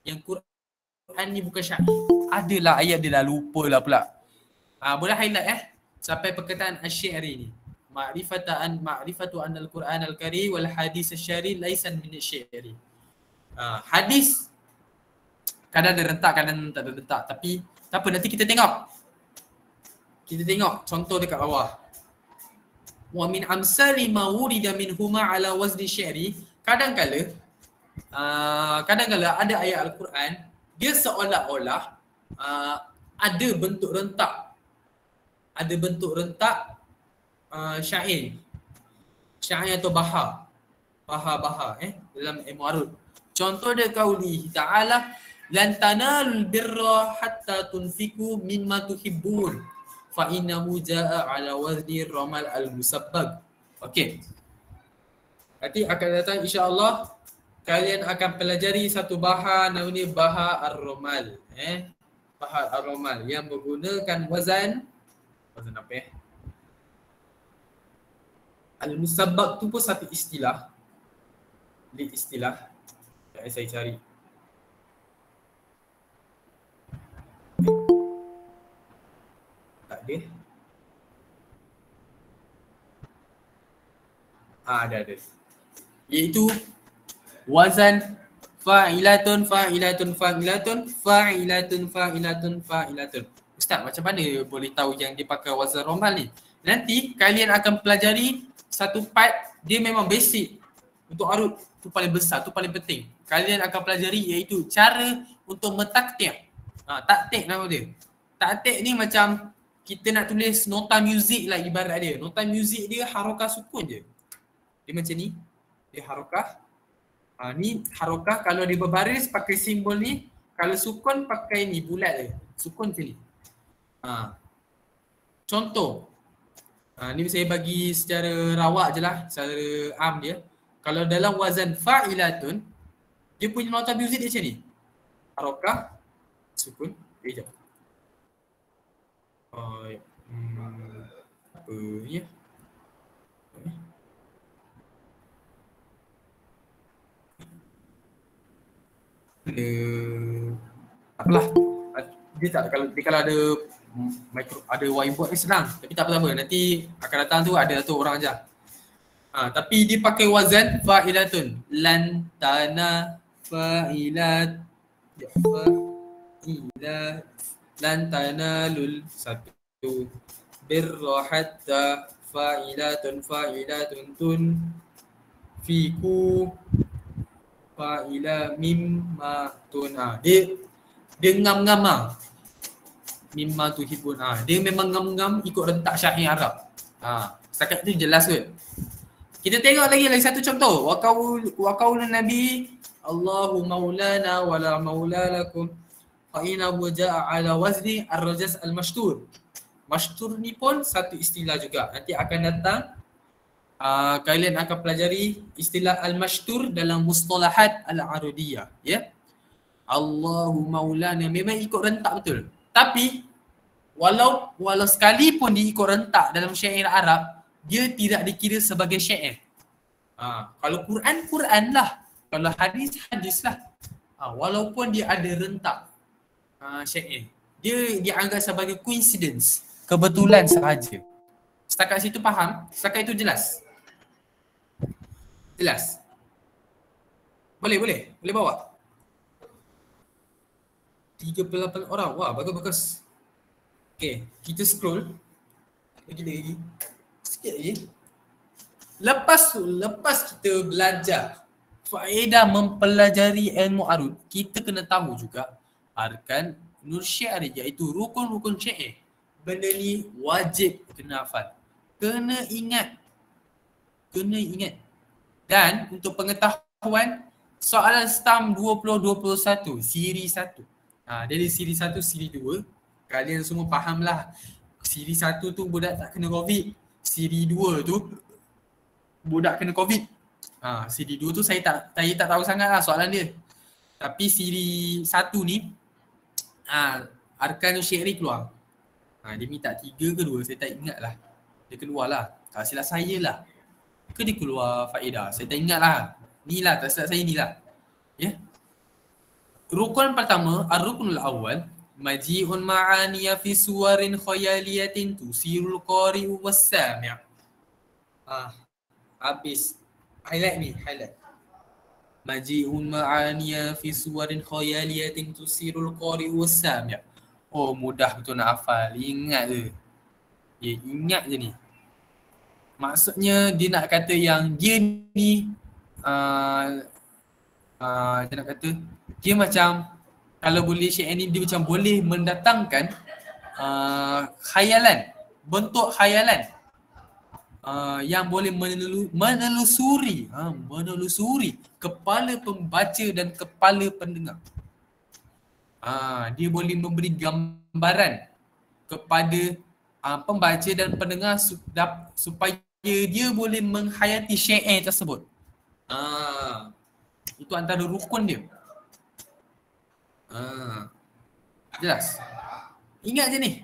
yang Quran ni bukan syair. Adalah ayat dia dah lupa lah pula. Boleh highlight sampai perkataan asy-syairi ni. Ma'rifatu annal Quran al-Karim wal hadis asy-syari laisan min asy-syairi. Hadis kadang ada rentak, kadang tak ada rentak. Tapi tak apa, nanti kita tengok. Contoh dekat bawah. Wa min amsali ma wurida minhuma ala wazni syari. Kadang-kala ada ayat Al-Quran, dia seolah-olah ada bentuk rentak. Syair atau baha dalam ilmu arud. Contoh dia qauli ta'ala lan tanalul birra hatta tunfiku mimma tuhibbun fa innahu jaa ala wazni ramal al-musabbag. Okey. Nanti akan datang insya-Allah kalian akan pelajari satu baha namanya baha ar-ramal. Baha ar-ramal yang menggunakan wazan apa al-musabbag tu pun satu istilah. Saya cari. Tak ada. Ada. Iaitu wazan fa'ilatun. Ustaz, macam mana boleh tahu yang dia pakai wazan romal ni? Nanti kalian akan pelajari satu part, dia memang basic untuk arut, tu paling besar, tu paling penting. Kalian akan pelajari iaitu cara untuk mentaktik. Taktik nama dia. Taktik ni macam kita nak tulis nota muzik lah ibarat dia. Nota muzik dia harakah sukun je. Dia macam ni. Dia harakah. Ni harakah, kalau dia berbaris pakai simbol ni. Kalau sukun pakai ni, bulat dia. Sukun macam ni. Contoh. Ni saya bagi secara rawak je lah. Secara am dia. Kalau dalam wazan fa'ilatun, dia punya nota muzik dia macam ni. Harakah, sukun, sekejap. Apa ni? Apalah. Dia tak, kalau ada ada whiteboard ni senang. Tapi tak apa-apa. Nanti akan datang tu ada tu orang ajar. Tapi dia pakai wazan fa'ilatun. Lan tana fa'ilat lan tanalul satu birra hatta fa'ilatun tun fiku fa'ila mimma tun. Dia ngam-ngam mimma tuhibun. Dia memang ngam-ngam ikut rentak syair Arab. Setakat tu jelas kot. Kita tengok lagi satu contoh. Wa qaulun nabi Allahu maulana wala maula lakum innahu ja'a ala wazni ar-rajas al-mashtur. Mashtur ni pun satu istilah juga. Nanti akan datang kalian akan pelajari istilah al-mashtur dalam mustalahat al-arudiyah, ya. Allahu maulana, memang ikut rentak betul. Tapi walau sekalipun diikut rentak dalam syair Arab, dia tidak dikira sebagai syair. Kalau Quran lah, kalau hadis lah. Walaupun dia ada rentak syair, dia dianggap sebagai coincidence, kebetulan sahaja. Setakat situ faham? Setakat itu jelas? Jelas? Boleh bawa? 38 orang. Wah, bagus. Okay, kita scroll. Lagi. Sikit lagi. Lepas kita belajar faedah mempelajari ilmu arud, kita kena tahu juga arkan nur syair, iaitu rukun-rukun syair. Benda ni wajib kena hafal. Kena ingat. Dan untuk pengetahuan, soalan STAM 2021 siri 1. Dari siri 1, siri 2, kalian semua fahamlah. Siri 1 tu budak tak kena COVID. Siri 2 tu budak kena COVID. Siri 2 tu saya tak tahu sangat lah soalan dia. Tapi siri 1 ni arkan syairi keluar. Dia minta 3 ke 2, saya tak ingat lah. Dia keluar lah. Tak silap saya lah. Ke dia keluar faedah, saya tak ingat lah. Ni lah, tak silap saya ni lah. Ya. Rukun pertama, ar-rukunul awal, maji'un ma'aniya fi suwarin khayaliyatin tusirul qari'u was-sami'. Habis. Highlight. Maji'un ma'aniya fi suwarin khayaliyatin tusirul qari'u was-sami'. Oh, mudah betul nak hafal. Ingat je. Ingat je ni. Maksudnya dia nak kata yang dia ni dia nak kata dia macam, kalau boleh syair ni, dia macam boleh mendatangkan khayalan, bentuk khayalan yang boleh menelusuri kepala pembaca dan kepala pendengar. Dia boleh memberi gambaran kepada pembaca dan pendengar supaya dia boleh menghayati syair tersebut. Itu antara rukun dia. Jelas? Ingat je ni.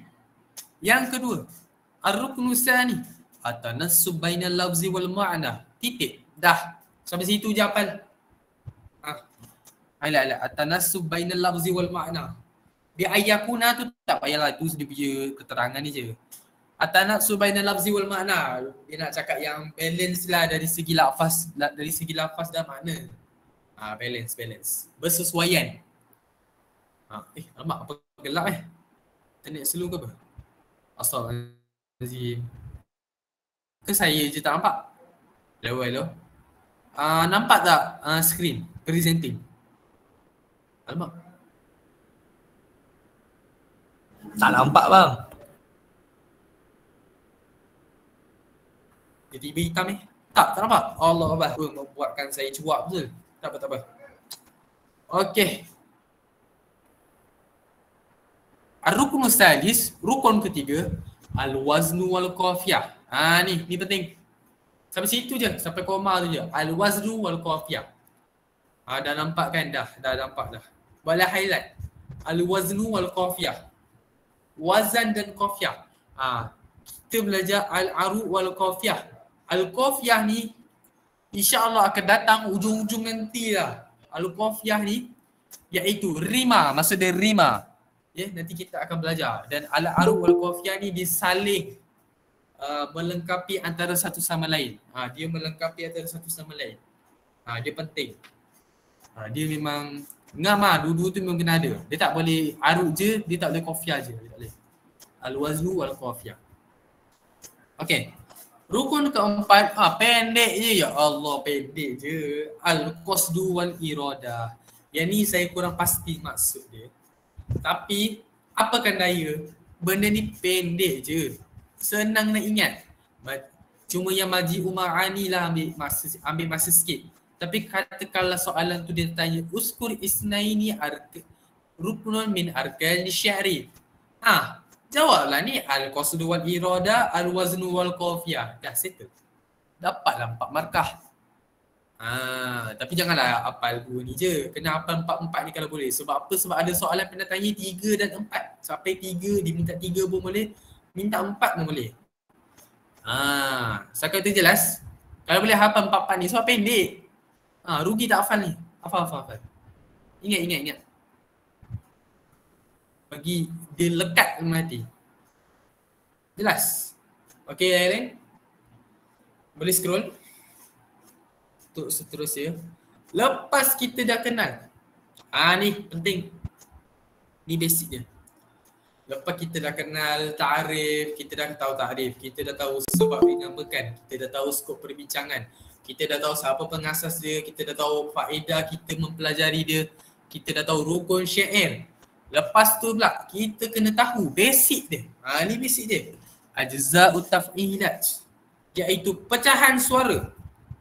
Yang kedua, ar-ruknu tsani, at-tanassub bainal lafzi wal ma'na. Titik. Dah. Sampai situ je hafal. At-tanassub bainal lafzi wal ma'na. Dia ayyakuna tu tak payahlah, tu dia punya keterangan ni je. At-tanassub bainal lafzi wal ma'na. Dia nak cakap yang balance lah dari segi lafaz dan makna. Balance. Bersesuaian. Alamak, apa gelap Internet slow ke apa? Astaghfirullahaladzim. Ke saya je tak nampak? Hello. Nampak tak screen presenting? Alamak. Tak nampak bang. Dia tiba hitam Tak nampak? Allah Akbar. Membuatkan saya cuak betul. Tak apa. Okey. Ar-rukun salis, rukun ketiga, al-waznu wal qafiyah. Ni penting. Sampai situ je, sampai koma tu je. Al-waznu wal qafiyah. Dah nampak kan? Dah nampak dah. Boleh highlight. Al-waznu wal qafiyah. Wazan dan qafiyah. Kita belajar al-aru wal qafiyah. Al-qafiyah ni insya-Allah akan datang ujung-ujung nanti lah. Al-qafiyah ni iaitu rima, maksud dia rima. Nanti kita akan belajar. Dan al-aru wal qafiyah ni dia saling melengkapi antara satu sama lain. Dia melengkapi antara satu sama lain. Dia penting. Dia memang ngam dua-dua tu memang kena ada. Dia tak boleh arut je, dia tak boleh qafiyah je. Dia tak boleh. Al-waznu wal qafiyah. Okey. Rukun keempat, pendek je. Ya Allah, pendek je. Al-qasdu wal iradah. Yang ni saya kurang pasti maksud dia. Tapi apakan daya, benda ni pendek je, senang nak ingat. Cuma yang maji uma'ani lah ambil masa sikit. Tapi katakanlah soalan tu dia tanya uskur isnaini ruknun min arkan syi'ri. Jawablah ni al-qasdu wal irada, al-waznu wal qafiyah. Dah settle. Dapatlah 4 markah. Tapi janganlah hafal 2 ni je. Kena hafal 4 ni kalau boleh. Sebab apa? Sebab ada soalan pernah tanya 3 dan 4. Sampai 3, diminta 3 pun boleh. Minta 4 pun boleh. Setakat itu jelas. Kalau boleh hafal 4 ni, sebab pendek. Rugi tak hafal ni. Hafal. Ingat. Bagi dia lekat dalam hati. Jelas? Okey, Aileen? Boleh scroll? Untuk seterusnya. Lepas kita dah kenal. Ni penting. Ni basic dia. Lepas kita dah kenal ta'arif, kita dah tahu ta'arif, kita dah tahu sebab dinamakan, kita dah tahu skop perbincangan, kita dah tahu siapa pengasas dia, kita dah tahu faedah kita mempelajari dia, kita dah tahu rukun syair. Lepas tu pula kita kena tahu basic dia. Ni basic dia. Ajza'ut taf'ilat, iaitu pecahan suara,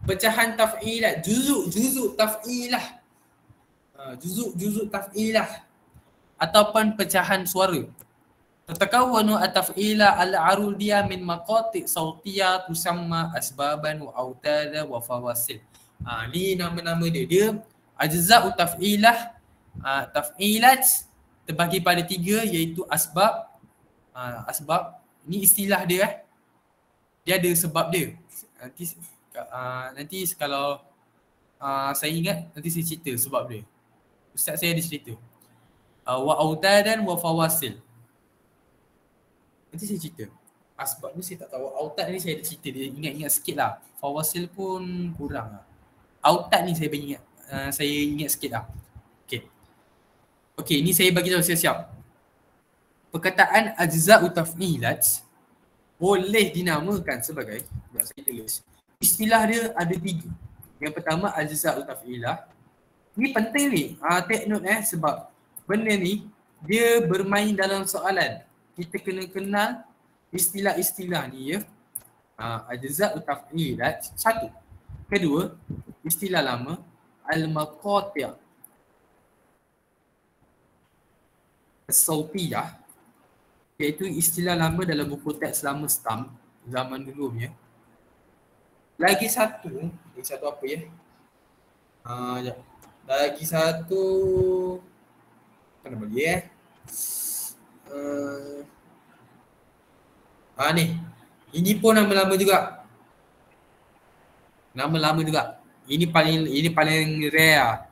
pecahan taf'ilat, juzuk taf'ilah. Juzuk taf'ilah ataupun pecahan suara. Tatakawwanu at-taf'ila al-arudiyah min maqati' sautiyah tusamma asbaban wa autada wa fawasil. Ni nama-nama dia. Dia ajza'ut taf'ilah, taf'ilat terbagi pada 3 iaitu asbab. Asbab ni istilah dia. Dia ada sebab dia. Nanti kalau saya ingat nanti saya cerita sebab dia. Ustaz saya ada cerita. Wa autadan wa fawasil. Nanti saya cerita. Asbab ni saya tak tahu. Autad ni saya ada cerita. Dia ingat-ingat sikit lah. Fawasil pun kurang lah. Autad ni saya ingat. Saya ingat sikit lah. Okey, ni saya bagi tahu siap-siap. Perkataan ajza'u taf'ilat boleh dinamakan sebagai, saya tulis. Istilah dia ada 3. Yang pertama ajza'u taf'ilah. Ni penting ni. Take note sebab benda ni dia bermain dalam soalan. Kita kena kenal istilah-istilah ni ya. Ajza'u taf'ilat 1. Kedua, istilah lama al-maqati' as-sautiyah, iaitu istilah lama dalam buku teks lama stamp zaman dulu punya. Lagi satu apa ya? Lagi satu apa nama dia ni. Ini pun nama lama juga. Nama lama juga. Ini paling rare.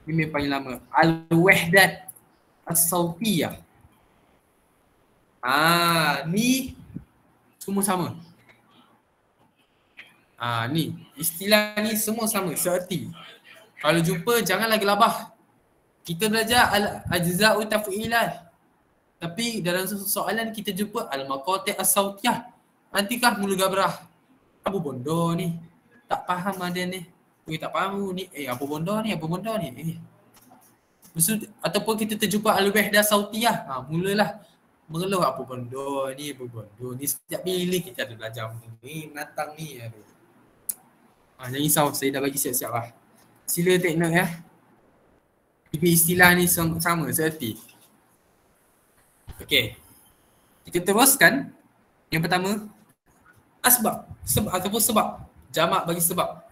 Ini paling lama. Al-wahdat as-sautiyah. Ni semua sama. Ni istilah ni semua sama, seerti. Kalau jumpa janganlah gelabah. Kita belajar al-ajza'u taf'ilah. Tapi dalam soalan kita jumpa al-maqati' as-sautiyah. Nantikah mula gabrah. Apa bondo ni? Tak faham ada ni. Tak faham ni. Apa bondo ni? Ataupun kita terjumpa al-wahdah sautiyah. Mulalah mengeluh apa bondo ni. Setiap bila kita ada belajar ni, natang ni. Jangan risau, saya dah bagi siap-siap lah. Sila take note ya. Tapi istilah ni sama, seerti. Okey. Kita teruskan. Yang pertama, asbab. Ataupun sebab. Jamak bagi sebab.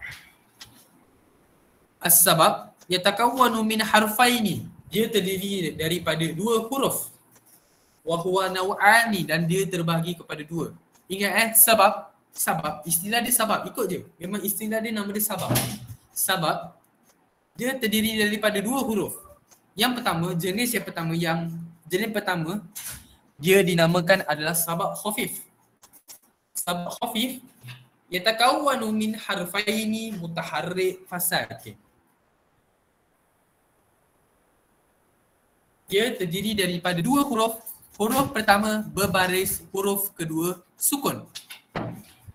As-sabab yatakawwanu min harfaini. Dia terdiri daripada 2 huruf. Wa huwa naw'ani, dan dia terbahagi kepada 2. Ingat sabab. Istilah dia sabab. Ikut je. Memang istilah dia nama dia sabab. Sabab dia terdiri daripada 2 huruf. Jenis pertama dia dinamakan adalah sabab khafif. Sabab khafif yatakawwanu min harfaini mutaharrik fasakin. Dia terdiri daripada 2 huruf. Huruf pertama berbaris, huruf kedua sukun.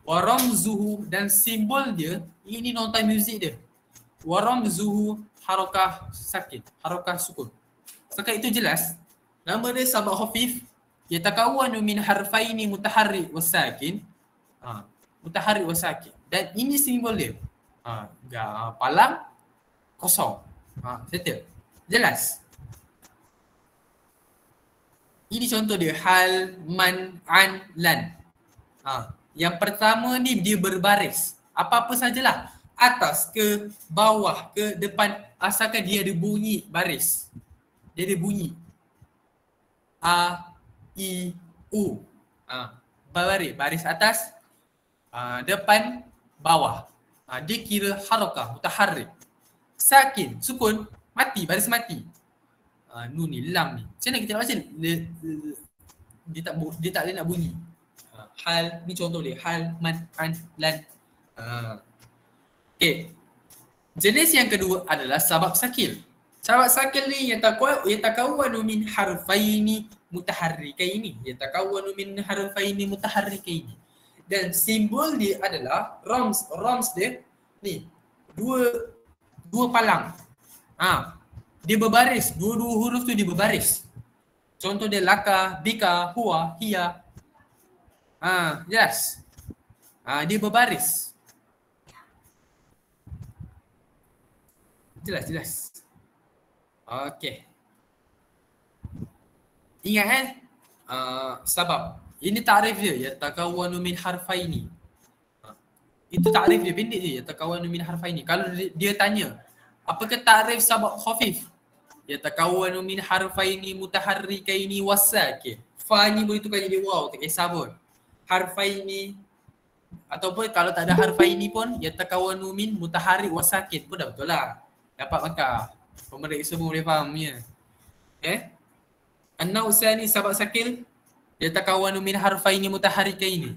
Wa ramzuhu, dan simbol dia, ini nota muzik dia. Wa ramzuhu harakah sakit, harakah sukun. Setakat itu jelas. Nama dia sabab khafif. Yatakawwanu min harfaini mutaharrik wasakin. Mutaharrik wasakin. Dan ini simbol dia. Palang kosong. Settle. Jelas. Ini contoh dia, hal, man, an, lan. Yang pertama ni dia berbaris. Apa-apa sajalah. Atas ke, bawah ke, depan. Asalkan dia ada bunyi baris. Dia ada bunyi. A, I, U. Baris. Baris atas, depan, bawah. Dia kira harakah, mutaharrik. Sakin, sukun, mati, baris mati. Nun ni, lam ni. Macam mana kita nak baca? Dia tak boleh nak bunyi. Hal, ni contoh dia. Hal, man, an, lan. Okay. Jenis yang kedua adalah sabab sakil. Sabab sakil ni yatakawwanu min harfaini mutaharrikaini. Yatakawwanu min harfaini mutaharrikaini. Dan simbol dia adalah rams. Rams dia ni. Dua palang. Dia berbaris. Dua-dua huruf tu dia berbaris. Contoh dia laka, bika, huwa, hiya. Yes. Dia berbaris. Jelas. Okey. Ingat sabab. Ini takrif dia, yatakawwanu min harfaini. Itu takrif dia, pendek je, yatakawwanu min harfaini. Kalau dia tanya, apakah takrif sabab khafif? Yatakawwanu min harfaini mutaharrikaini wasakin. Fa ni boleh tukar jadi waw, tak kisah pun. Harfaini ataupun kalau tak ada harfaini pun yatakawwanu min mutaharrik wasakin pun dah betul lah. Dapat markah. Pemeriksa semua boleh faham ya. An-naw' tsani sabab sakil yatakawwanu min harfaini mutaharrikaini.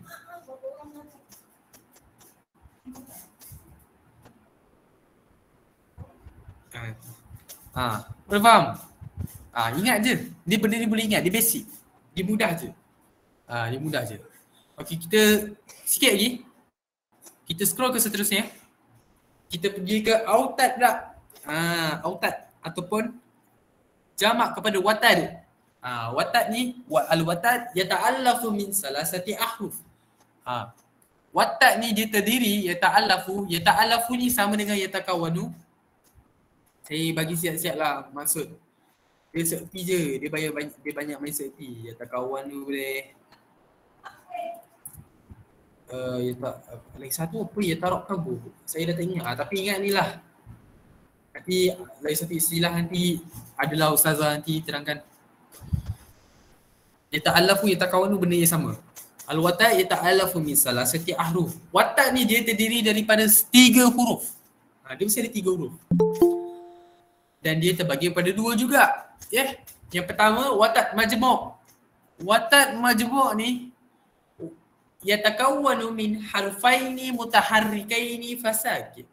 Boleh faham? Ingat je. Dia benda ni boleh ingat. Dia basic. Dia mudah je. Dia mudah je. Okey, kita sikit lagi. Kita scroll ke seterusnya. Kita pergi ke autad pula. Autad ataupun jamak kepada watad. Watad ni, al-watad yata'allafu min salasati ahruf. Watad ni dia terdiri yata'allafu ni sama dengan yatakawwanu. Saya bagi siap-siap lah maksud. Dia seerti je, dia banyak main seerti. Yatakawwanu boleh. Lagi satu apa yatarok kabur. Saya dah tak ingat. Tapi ingat ni lah. Nanti lagi satu istilah nanti adalah ustazah nanti terangkan. Yata'allafu yatakawwanu benda yang sama. Al-watad yata'allafu min salasati ahruf. Watad ni dia terdiri daripada 3 huruf. Dia mesti ada 3 huruf. Dan dia terbagi pada 2 juga. Yang pertama watad majmu'. Watad majmu' ni yatakawwanu min harfaini mutaharrikaini fasakin.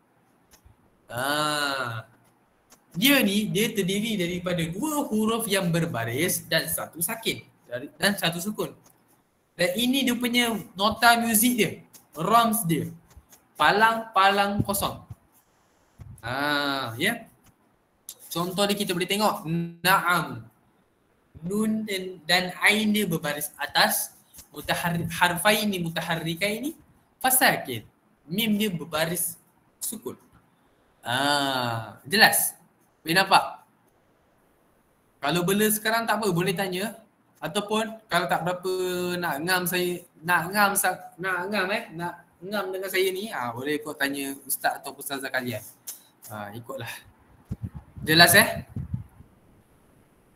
Dia terdiri daripada 2 huruf yang berbaris dan 1 sakin dan 1 sukun. Dan ini dia punya nota muzik dia, rams dia. Palang kosong. Contoh dia kita boleh tengok na'am. Nun dan ain dia berbaris atas, harfaini mutaharrikaini fasakin. Mim dia berbaris sukun. Jelas? Boleh nampak? Kalau bela sekarang tak apa, boleh tanya. Ataupun kalau tak berapa nak ngam dengan saya ni, boleh kau tanya ustaz atau ustazah kalian. Ikutlah. Jelas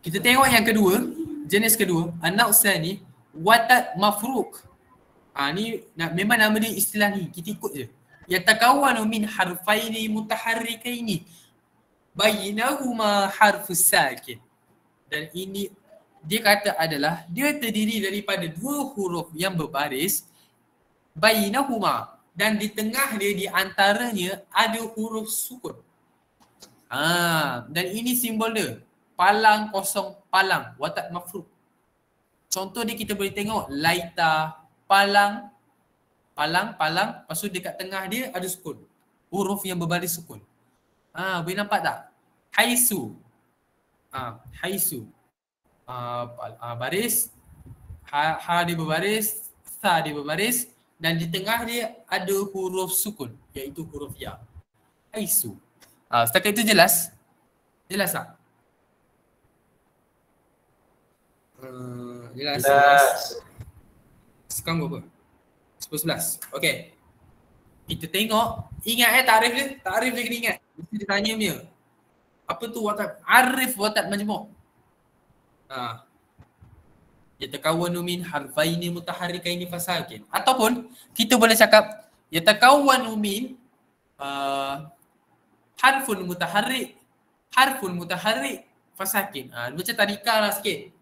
Kita tengok yang kedua, jenis kedua, an-naw' tsani watad mafruq. Ni memang nama dia istilah ni, kita ikut je. Yatakawwanu min harfaini mutaharrikaini bainahuma harfus sakin. Dan ini dia kata adalah dia terdiri daripada 2 huruf yang berbaris bainahuma, dan di tengah dia, di antaranya ada huruf sukun. Dan ini simbol dia, palang kosong palang, watad mafruq. Contoh dia kita boleh tengok laita, palang, lepas tu dekat tengah dia ada sukun. Huruf yang berbaris sukun. Boleh nampak tak? Haisu. Haisu. Baris. Ha dia berbaris, sa dia berbaris, dan di tengah dia ada huruf sukun, iaitu huruf ya. Haisu. Setakat itu jelas? Jelas tak? Jelas. Sekarang berapa? 10-11. Okay. Kita tengok. Ingat takrif dia. Takrif dia kena ingat. Mesti dia tanya dia. Apa tu watat? Arif watat majmuk. Yatakawwanu min harfaini mutaharrikaini fasakin. Ataupun kita boleh cakap yatakawwanu min harfun mutaharrik fasakin. Macam tadika lah sikit.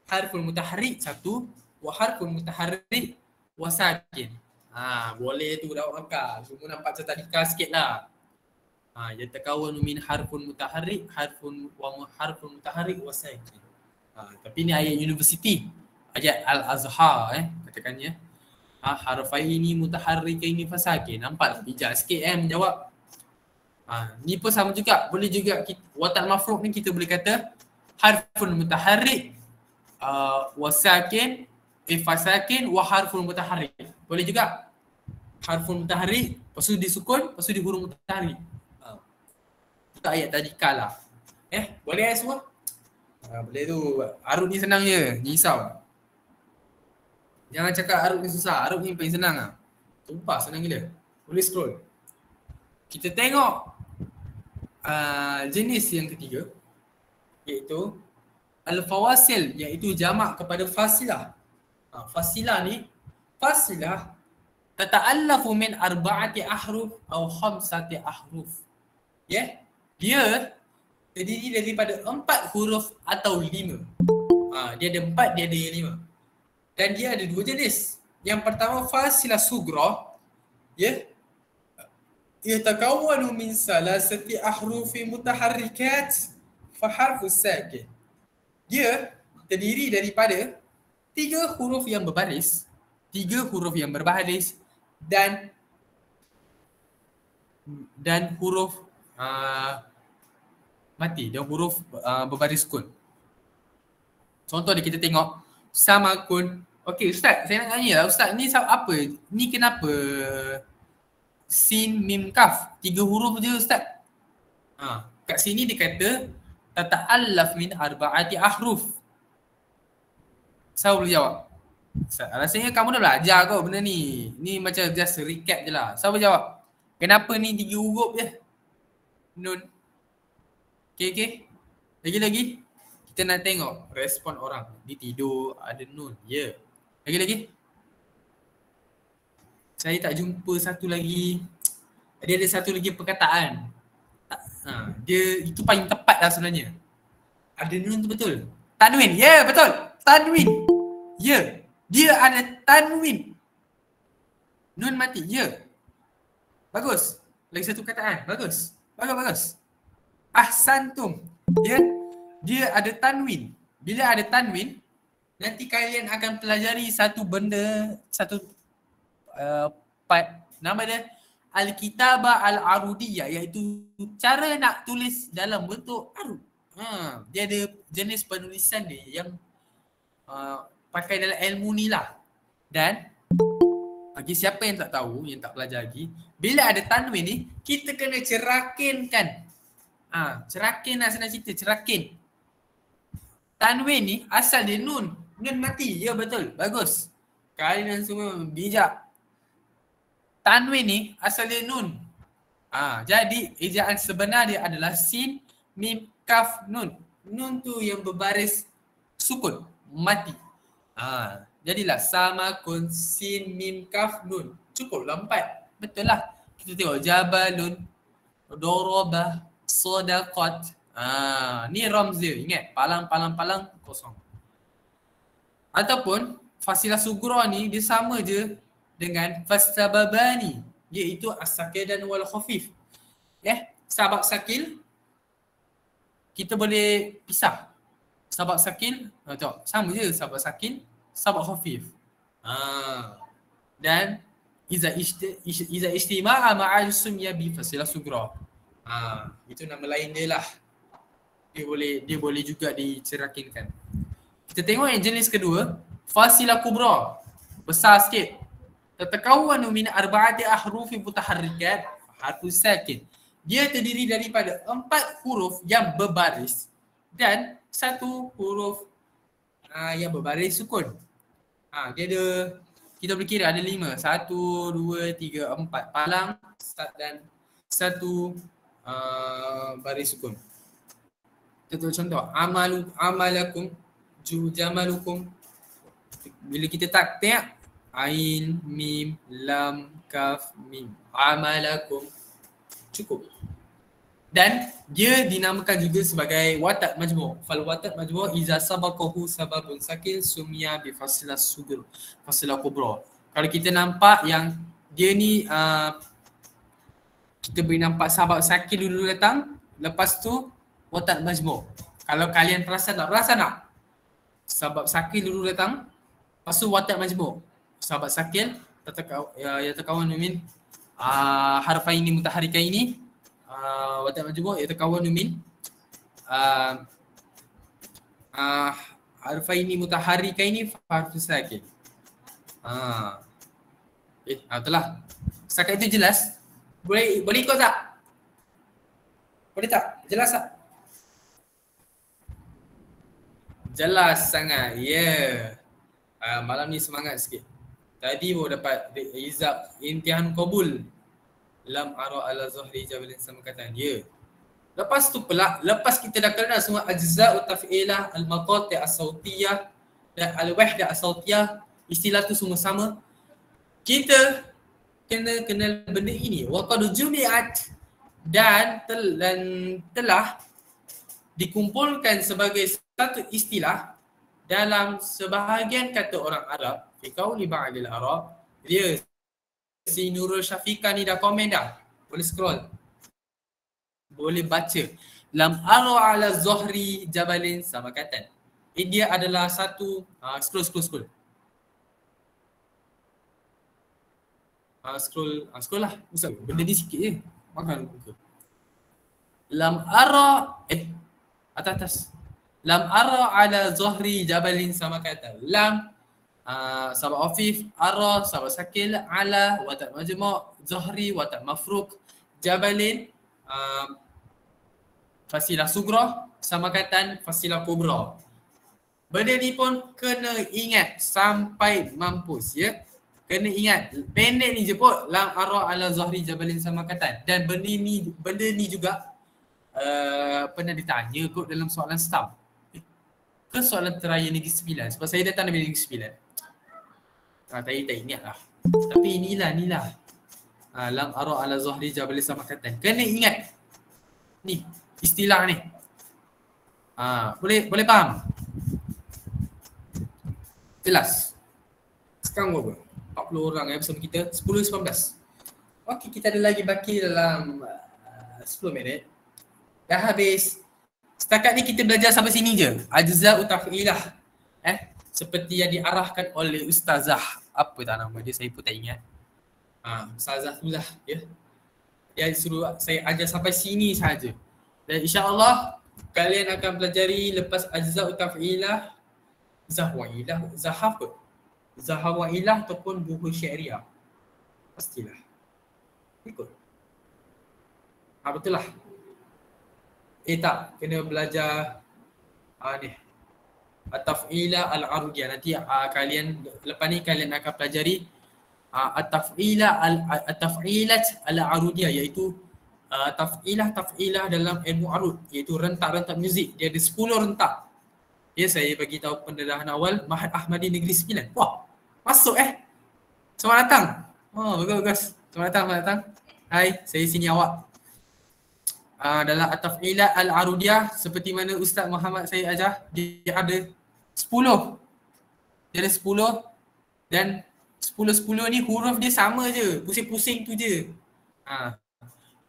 Harfun mutaharrik satu, wa harfun mutaharrik wasakin. Boleh tu dah akal. Semua nampak macam tadika sikit lah. Yatakawwanu min harfun mutaharrik, harfun mutaharrik wasakin. Tapi ni ayat universiti. Ayat Al-Azhar katakannya. Harfaini mutaharrikaini fasakin. Nampak bijak sikit menjawab. Ni pun sama juga. Boleh juga watat mafruq ni kita boleh kata harfun mutaharrik wasakin fasakin wa harfun mutaharrik. Boleh juga. Harfun mutaharrik, lepas tu disukun, lepas tu di huruf mutaharrik. Itu ayat tadi kalah. Boleh semua? Boleh tu. Arut ni senang je. Risau. Jangan cakap Arut ni susah. Arut ni paling senang lah. Sumpah senang gila. Boleh scroll. Kita tengok jenis yang ketiga, iaitu Al-Fawasil, iaitu jamak kepada fasilah. Fasilah ni, fasilah tata'allafu min arba'ati ahruf atau khamsati ahruf. Dia terdiri daripada 4 huruf atau 5. Dia ada 4, dia ada yang 5. Dan dia ada 2 jenis. Yang pertama fasilah sugra. Yatakawwanu min salasati ahrufi mutaharrikat fa harfus sakin. Dia terdiri daripada 3 huruf yang berbaris, 3 huruf yang berbaris dan huruf mati, dan huruf berbaris sukun. Contoh dia kita tengok samakun. Okey ustaz, saya nak tanya lah ustaz, ni apa? Ni kenapa sin mim kaf 3 huruf je ustaz? Kat sini dia kata tata'allaf min arba'ati ahruf. Siapa boleh jawab? Ustaz, rasanya kamu dah belajar kau benda ni. Ni macam just recap je lah. Siapa jawab? Kenapa ni 3 huruf je? Nun. Okay. Lagi-lagi. Kita nak tengok respon orang. Dia tidur, ada nun. Lagi-lagi. Saya tak jumpa satu lagi. Dia ada satu lagi perkataan. Dia itu paling tepat lah sebenarnya. Ada nun tu betul. Tanwin. Betul. Tanwin. Dia ada tanwin. Nun mati. Bagus. Lagi satu perkataan. Bagus. Ahsantum. Dia ada tanwin. Bila ada tanwin, nanti kalian akan pelajari satu benda, satu nama dia Al-Kitabah Al-Arudiyah, iaitu cara nak tulis dalam bentuk arud. Dia ada jenis penulisan dia yang pakai dalam ilmu ni lah. Dan bagi siapa yang tak tahu, yang tak belajar lagi, bila ada tanwin ni, kita kena cerakinkan. Cerakin lah, senang cerita, cerakin. Tanwin ni asal dia nun. Nun mati. Betul. Bagus. Kalian semua bijak. Tanwin ni asal dia nun. Jadi ejaan sebenar dia adalah sin, mim, kaf, nun. Nun tu yang berbaris sukun. Mati. Jadilah sama kun sin, mim, kaf, nun. Cukuplah 4. Betul lah. Kita tengok jabalun, dorobah, sodaqat. Ni ramz dia. Ingat, palang kosong. Ataupun fasilah sugra ni dia sama je dengan fastababani, iaitu as-sakil dan wal khafif. Sabab sakil kita boleh pisah. Sabab sakil tengok sama je, sabab sakil, sabab khafif. Dan iza istima'a ma'al sumya bi fasilah sugra. Itu nama lain dia lah. Dia boleh juga dicerakinkan. Kita tengok yang jenis kedua, fasilah kubra. Besar sikit. Tatakawwanu min arba'ati ahrufi mutaharrikat harfus sakin. Dia terdiri daripada 4 huruf yang berbaris dan 1 huruf yang berbaris sukun. Dia ada, kita boleh kira ada 5. 1, 2, 3, 4 palang dan 1 baris sukun. Kita contoh amalakum jamalukum. Bila kita taktik ain mim lam kaf mim amalakum, cukup. Dan dia dinamakan juga sebagai watat majmu'. Fal watat majmu' iza sabaqahu sababun sakin sumya bi fasilah sugur, fasilah kubra. Kalau kita nampak yang dia ni kita boleh nampak sabab sakin dulu datang, lepas tu watat majmu'. Kalau kalian perasan tak? Sabab sakin dulu datang, lepas tu watat majmu'. Sabab sakin yatakawan min harfaini mutaharrikaini. Watat majmu' yatakawwanu min harfaini mutaharrikaini harfu sakin. Itulah. Setakat itu jelas? Boleh ikut tak? Boleh tak? Jelas tak? Jelas sangat. Malam ni semangat sikit. Tadi baru dapat izab imtihan qabul. Lam ara ala zahri jabalin sama kata dia. Lepas tu pula, lepas kita dah kenal semua ajza'u taf'ilah, al-maqati' as-sautiyah dan al-wahdah as-sautiyah, istilah tu semua sama. Kita kena kenal benda ini. Wa qad jumi'at dan telah dikumpulkan sebagai satu istilah dalam sebahagian kata orang Arab. Fi qauli ba'dil Arab, dia si Nurul Syafiqah ni dah komen dah. Boleh scroll. Boleh baca. Lam ara ala zahri jabalin sama kata. Dia adalah satu scroll. Scroll lah. Ustaz, benda ni sikit je. Makan buka. Lam ara atas. Lam ara ala zahri jabalin sama kata. Lam sabab afif, ara sabab sakil, ala watak majmu', zahri watak mafruq, jabalin fasilah sugra, samakatan fasilah kubra. Benda ni pun kena ingat sampai mampus ya. Kena ingat, pendek ni je pun lam ara ala zahri jabalin samakatan. Dan benda ni juga pernah ditanya kot dalam soalan stam. Ke soalan teraya Negeri Sembilan, sebab saya datang dari Negeri Sembilan. Tadi tak ingat lah. Tapi inilah. Lam ara ala zahri jabalin samakatan. Kena ingat ni istilah ni. Boleh faham? Jelas. Sekarang berapa? 40 orang bersama kita. 10-19. Okey, kita ada lagi baki dalam 10 minit. Dah habis. Setakat ni kita belajar sampai sini je. Ajza'u taf'ilah. Seperti yang diarahkan oleh Ustazah. Apa tak nama dia? Saya pun tak ingat. Ustazah tu lah. Ya. Dia suruh saya ajar sampai sini saja. Dan insya-Allah kalian akan pelajari lepas ajza'u taf'ilah, zahwa'ilah, zahaf, zahawa'ilah ataupun buku syariah. Pastilah. Ikut. Betul lah. Tak, kena belajar ni. At-taf'ilah al-arudiyah. Nanti kalian lepas ni kalian akan pelajari at-taf'ilat al-arudiyah, iaitu taf'ilah dalam ilmu arud, iaitu rentak-rentak muzik. Dia ada 10 rentak. Ya, saya bagi tahu pendedahan awal Ma'had Ahmadi Negeri Sembilan. Wah, masuk Selamat datang. Bagus. Selamat datang. Hai, saya sini awak. Dalam at-taf'ilat al-arudiyah, seperti mana Ustaz Muhammad saya ajar, dia ada 10. Dia ada 10 dan 10 ni huruf dia sama je, pusing-pusing tu je.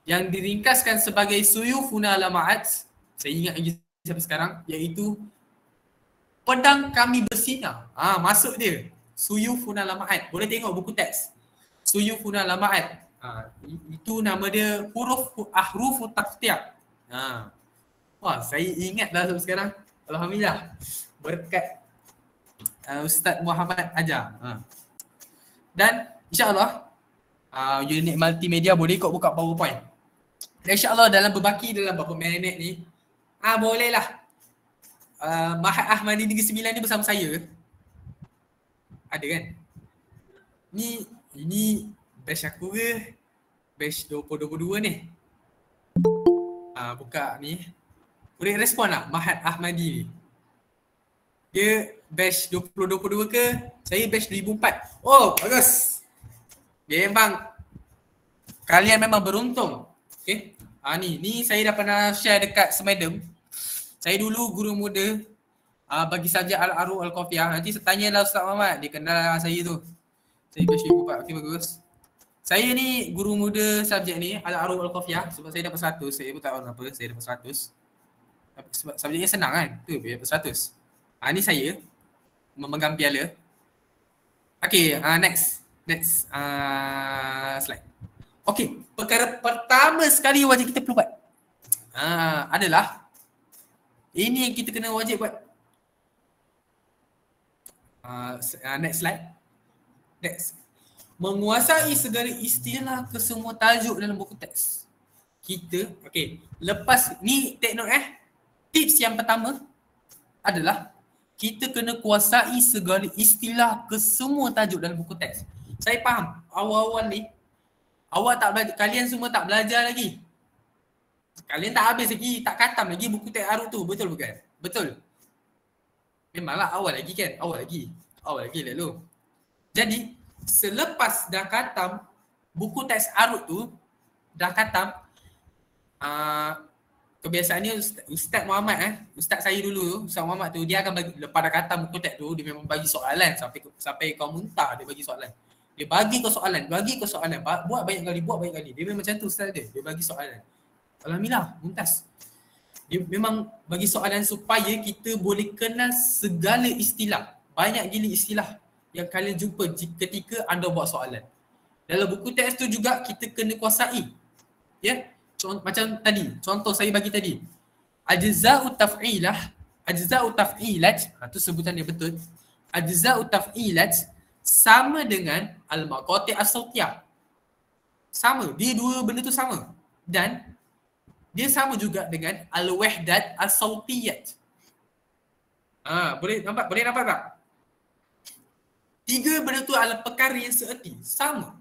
Yang diringkaskan sebagai suyufuna lama'at, saya ingat lagi sampai sekarang, iaitu pedang kami bersinar. Masuk dia. Suyufuna lama'at. Boleh tengok buku teks. Suyufuna lama'at. Itu nama dia huruf taqti'. Wah, saya ingat dah sampai sekarang. Alhamdulillah. Berkat Ustaz Muhammad ajar. Dan insya-Allah unit multimedia boleh ikut buka PowerPoint. Dan insya-Allah dalam berbaki dalam beberapa minit ni bolehlah Mahat Ahmadi Negeri Sembilan ni bersama saya? Ada kan? Ini batch aku ke? Batch 2022 ni. Buka ni. Boleh respon tak Mahat Ahmadi ni? Dia batch 2022 ke? Saya batch 2004. Oh, bagus. Memang kalian memang beruntung. Okay. Ni saya dah pernah share dekat Semedem. Saya dulu guru muda bagi subjek Al-Aru Al-Qafiah. Nanti tanyalah Ustaz Muhammad, dia kenal saya tu. Saya batch 2004. Okey, bagus. Saya ni guru muda subjek ni Al-Aru Al-Qafiah sebab saya dapat 100. Saya pun tak tahu kenapa saya dapat 100. Sebab subjeknya senang kan? Tu dapat 100. Ni saya memegang piala. Okey, next slide. Okey, perkara pertama sekali wajib kita perlu buat adalah ini yang kita kena wajib buat. Next slide. Next. Menguasai segala istilah kesemua tajuk dalam buku teks. Kita, okey, lepas ni take note tips yang pertama adalah kita kena kuasai segala istilah kesemua tajuk dalam buku teks. Saya faham awal-awal ni awak tak belajar, kalian semua tak belajar lagi. Kalian tak habis lagi, tak khatam lagi buku teks Arut tu, betul bukan? Betul. Memanglah awal lagi kan? Awal lagi lalu. Jadi, selepas dah khatam buku teks Arut tu, dah khatam, kebiasaannya Ustaz Muhammad Ustaz saya dulu, Ustaz Muhammad tu, dia akan bagi, lepas dah khatam buku teks tu, dia memang bagi soalan sampai kau muntah, dia bagi soalan. Dia bagi kau soalan, buat banyak kali. Dia memang macam tu Ustaz dia bagi soalan. Alhamdulillah, mumtaz. Dia memang bagi soalan supaya kita boleh kenal segala istilah. Banyak gila istilah yang kalian jumpa ketika anda buat soalan. Dalam buku teks tu juga kita kena kuasai. Ya, macam tadi, contoh saya bagi tadi. Ajza'ut taf'ilat, tu sebutan dia betul. Ajza'ut taf'ilat sama dengan al-maqati' as-sautiyah. Sama, dia dua benda tu sama. Dan dia sama juga dengan al-wahdat as-sautiyat. Boleh nampak tak? Tiga benda tu adalah perkara yang seerti, sama.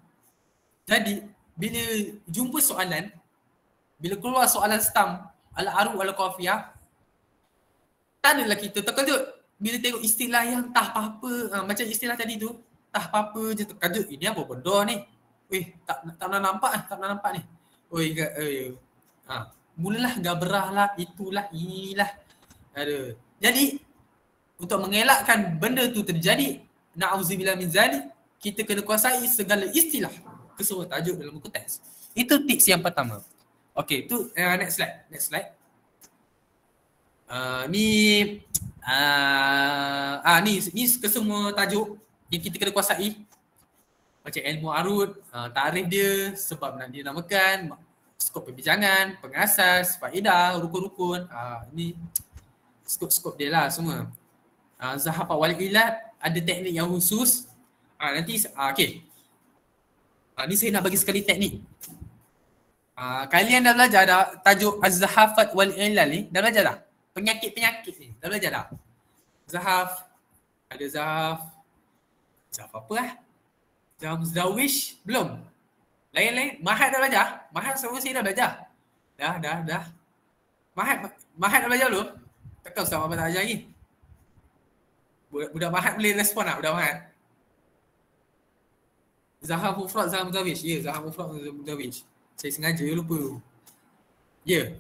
Jadi, bila jumpa soalan, bila keluar soalan stam al-aru al-qafiyah, tandalah kita terkejut bila tengok istilah yang tak apa-apa, macam istilah tadi tu, tak apa-apa je terkejut. Ini apa benda ni? Tak nak nampak ni. Mulalah gabrah lah, itulah, inilah. Jadi, untuk mengelakkan benda tu terjadi, na'udzubillah min zalik, kita kena kuasai segala istilah kesemua tajuk dalam buku teks. Itu tips yang pertama. Okey, tu next slide. Ni kesemua tajuk yang kita kena kuasai. Macam ilmu arut, tarikh dia, sebab nak dinamakan, skop perbincangan, pengasas, faedah, rukun-rukun. Ini skop dia lah semua. Zahab wal ilat, ada teknik yang khusus. Nanti, okey. Ni saya nak bagi sekali teknik. Kalian dah belajar dah tajuk az-zahafat wal ilal ni? Dah belajar dah? Penyakit-penyakit ni, dah belajar dah? Zahaf, ada zahaf apa Zahaf Zawish, belum? Lain-lain, Mahat dah belajar? Mahat sama saya dah belajar? Dah. Mahat dah belajar belum? Takkan Ustaz Muhammad tak ajar lagi? Budak Mahat boleh respon tak budak Mahat? Zahaf Mufrad, Zahaf Zawish. Ya, Zahaf Mufrad, Zahaf Zawish. Saya sengaja lupa. Ya.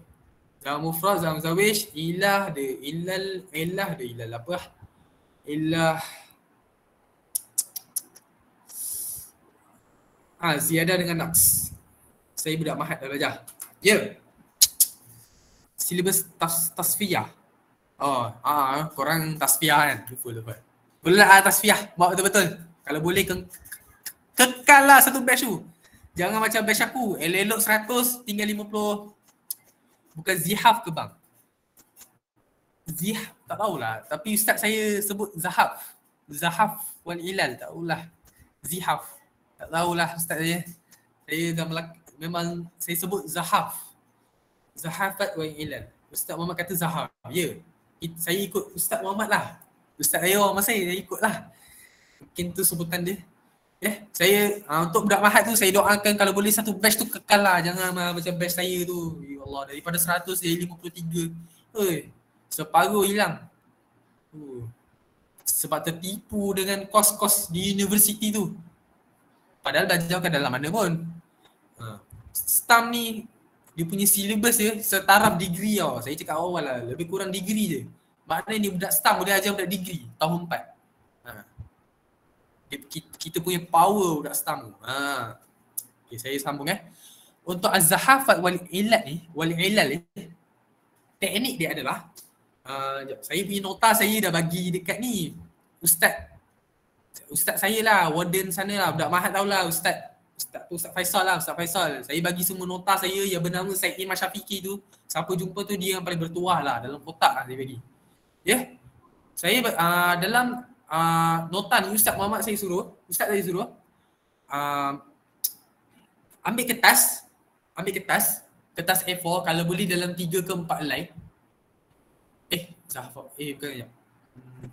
Zahaf Mufrad, Zahaf Zawish, ilah dia, ilal apa? Ilah. Ziyadah dengan naqs. Saya budak Mahat dah belajar. Ya. Silibus tasfiyah. Korang tasfiyah kan? Lupa. Boleh lah tasfiyah. Buat betul-betul. Kalau boleh kekal lah satu batch tu. Jangan macam batch aku. Elok 100, tinggal 50. Bukan zihaf ke bang? Zihaf, tak tahulah. Tapi ustaz saya sebut zahaf. Zahaf wal ilal, tak tahulah. Zihaf. Tak tahulah ustaz saya. Saya dah memang saya sebut zahaf. Zahafat wal ilal. Ustaz Muhammad kata zahaf. Ya. saya ikut Ustaz Muhammad lah. Ustaz saya orang Masai, saya ikut lah. Mungkin tu sebutan dia. Saya untuk budak Mahat tu saya doakan kalau boleh satu batch tu kekal lah. Jangan macam batch saya tu. Ya Allah, daripada 100 jadi 53. Separuh hilang. Sebab tertipu dengan kos-kos di universiti tu. Padahal belajar kat dalam mana pun. STAM ni dia punya syllabus dia setaraf degree tau. Saya cakap awal lah, lebih kurang degree je. Maknanya ni budak STAM boleh ajar budak degree tahun 4. Kita punya power budak STAM tu. Okay, saya sambung Untuk az-zahafat wal ilal ni, teknik dia adalah saya punya nota saya dah bagi dekat ni. Ustaz saya lah, warden sana lah, budak Mahat tahulah Ustaz Faisal lah, Ustaz Faisal. Saya bagi semua nota saya yang bernama Syed Iman Syafiqi tu. Siapa jumpa tu dia yang paling bertuah lah, dalam kotak lah saya bagi. Saya dalam nota ni Ustaz saya suruh ambil kertas A4 kalau boleh dalam 3 ke 4 line.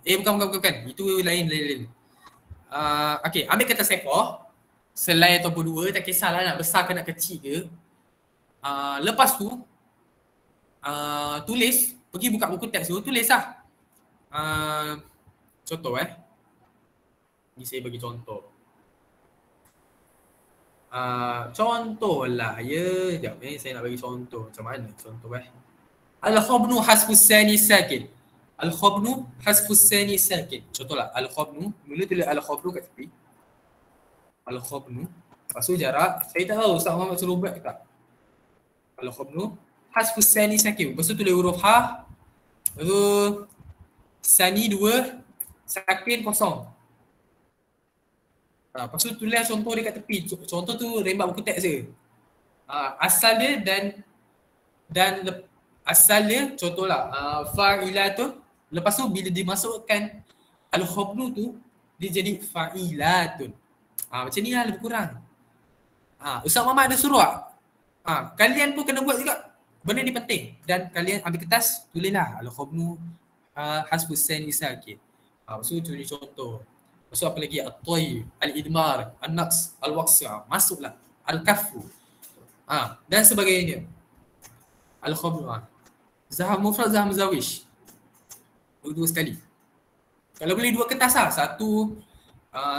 Bukan. Itu lain. Okay, ambil kertas A4 selai ataupun 2, tak kisahlah nak besar ke nak kecil ke. Lepas tu tulis, pergi buka buku teks tu, tulis lah. Contoh ni saya bagi contoh. Contoh lah sekejap saya nak bagi contoh. Macam mana contoh Al-khabnu hasfus sani sakin. Al-khabnu hasfus sani sakin. Contoh lah al-khabnu, mula tulis al-khabnu kat tepi. Al-khabnu, lepas tu jarak, saya tak tahu Ustaz Muhammad suruh buat ke tak. Al-khabnu hasfus sani sakin. Lepas tu tulis huruf ha. Lepas tu sani 2, sakin kosong. Lepas tu tulis contoh dia kat tepi. Contoh tu rembat buku teks je. Asal dia dan asal dia contohlah fa'ilatun. Lepas tu bila dimasukkan al-khabnu tu dia jadi fa'ilatun. Macam ni lah lebih kurang. Ustaz Muhammad ada suruh kalian pun kena buat juga. Benda ni penting. Dan kalian ambil kertas, tulislah al-khabnu hasbus sani sakin. Lepas tu tulis contoh. Lepas tu apa lagi? At-tayyib, al-idmar, an-naqs, al-waqsa. Masuklah. Al-kafu. Dan sebagainya. Al-khabnu. Zahab mufrad, zahab muzawish. Dua sekali. Kalau boleh 2 kertas lah. Satu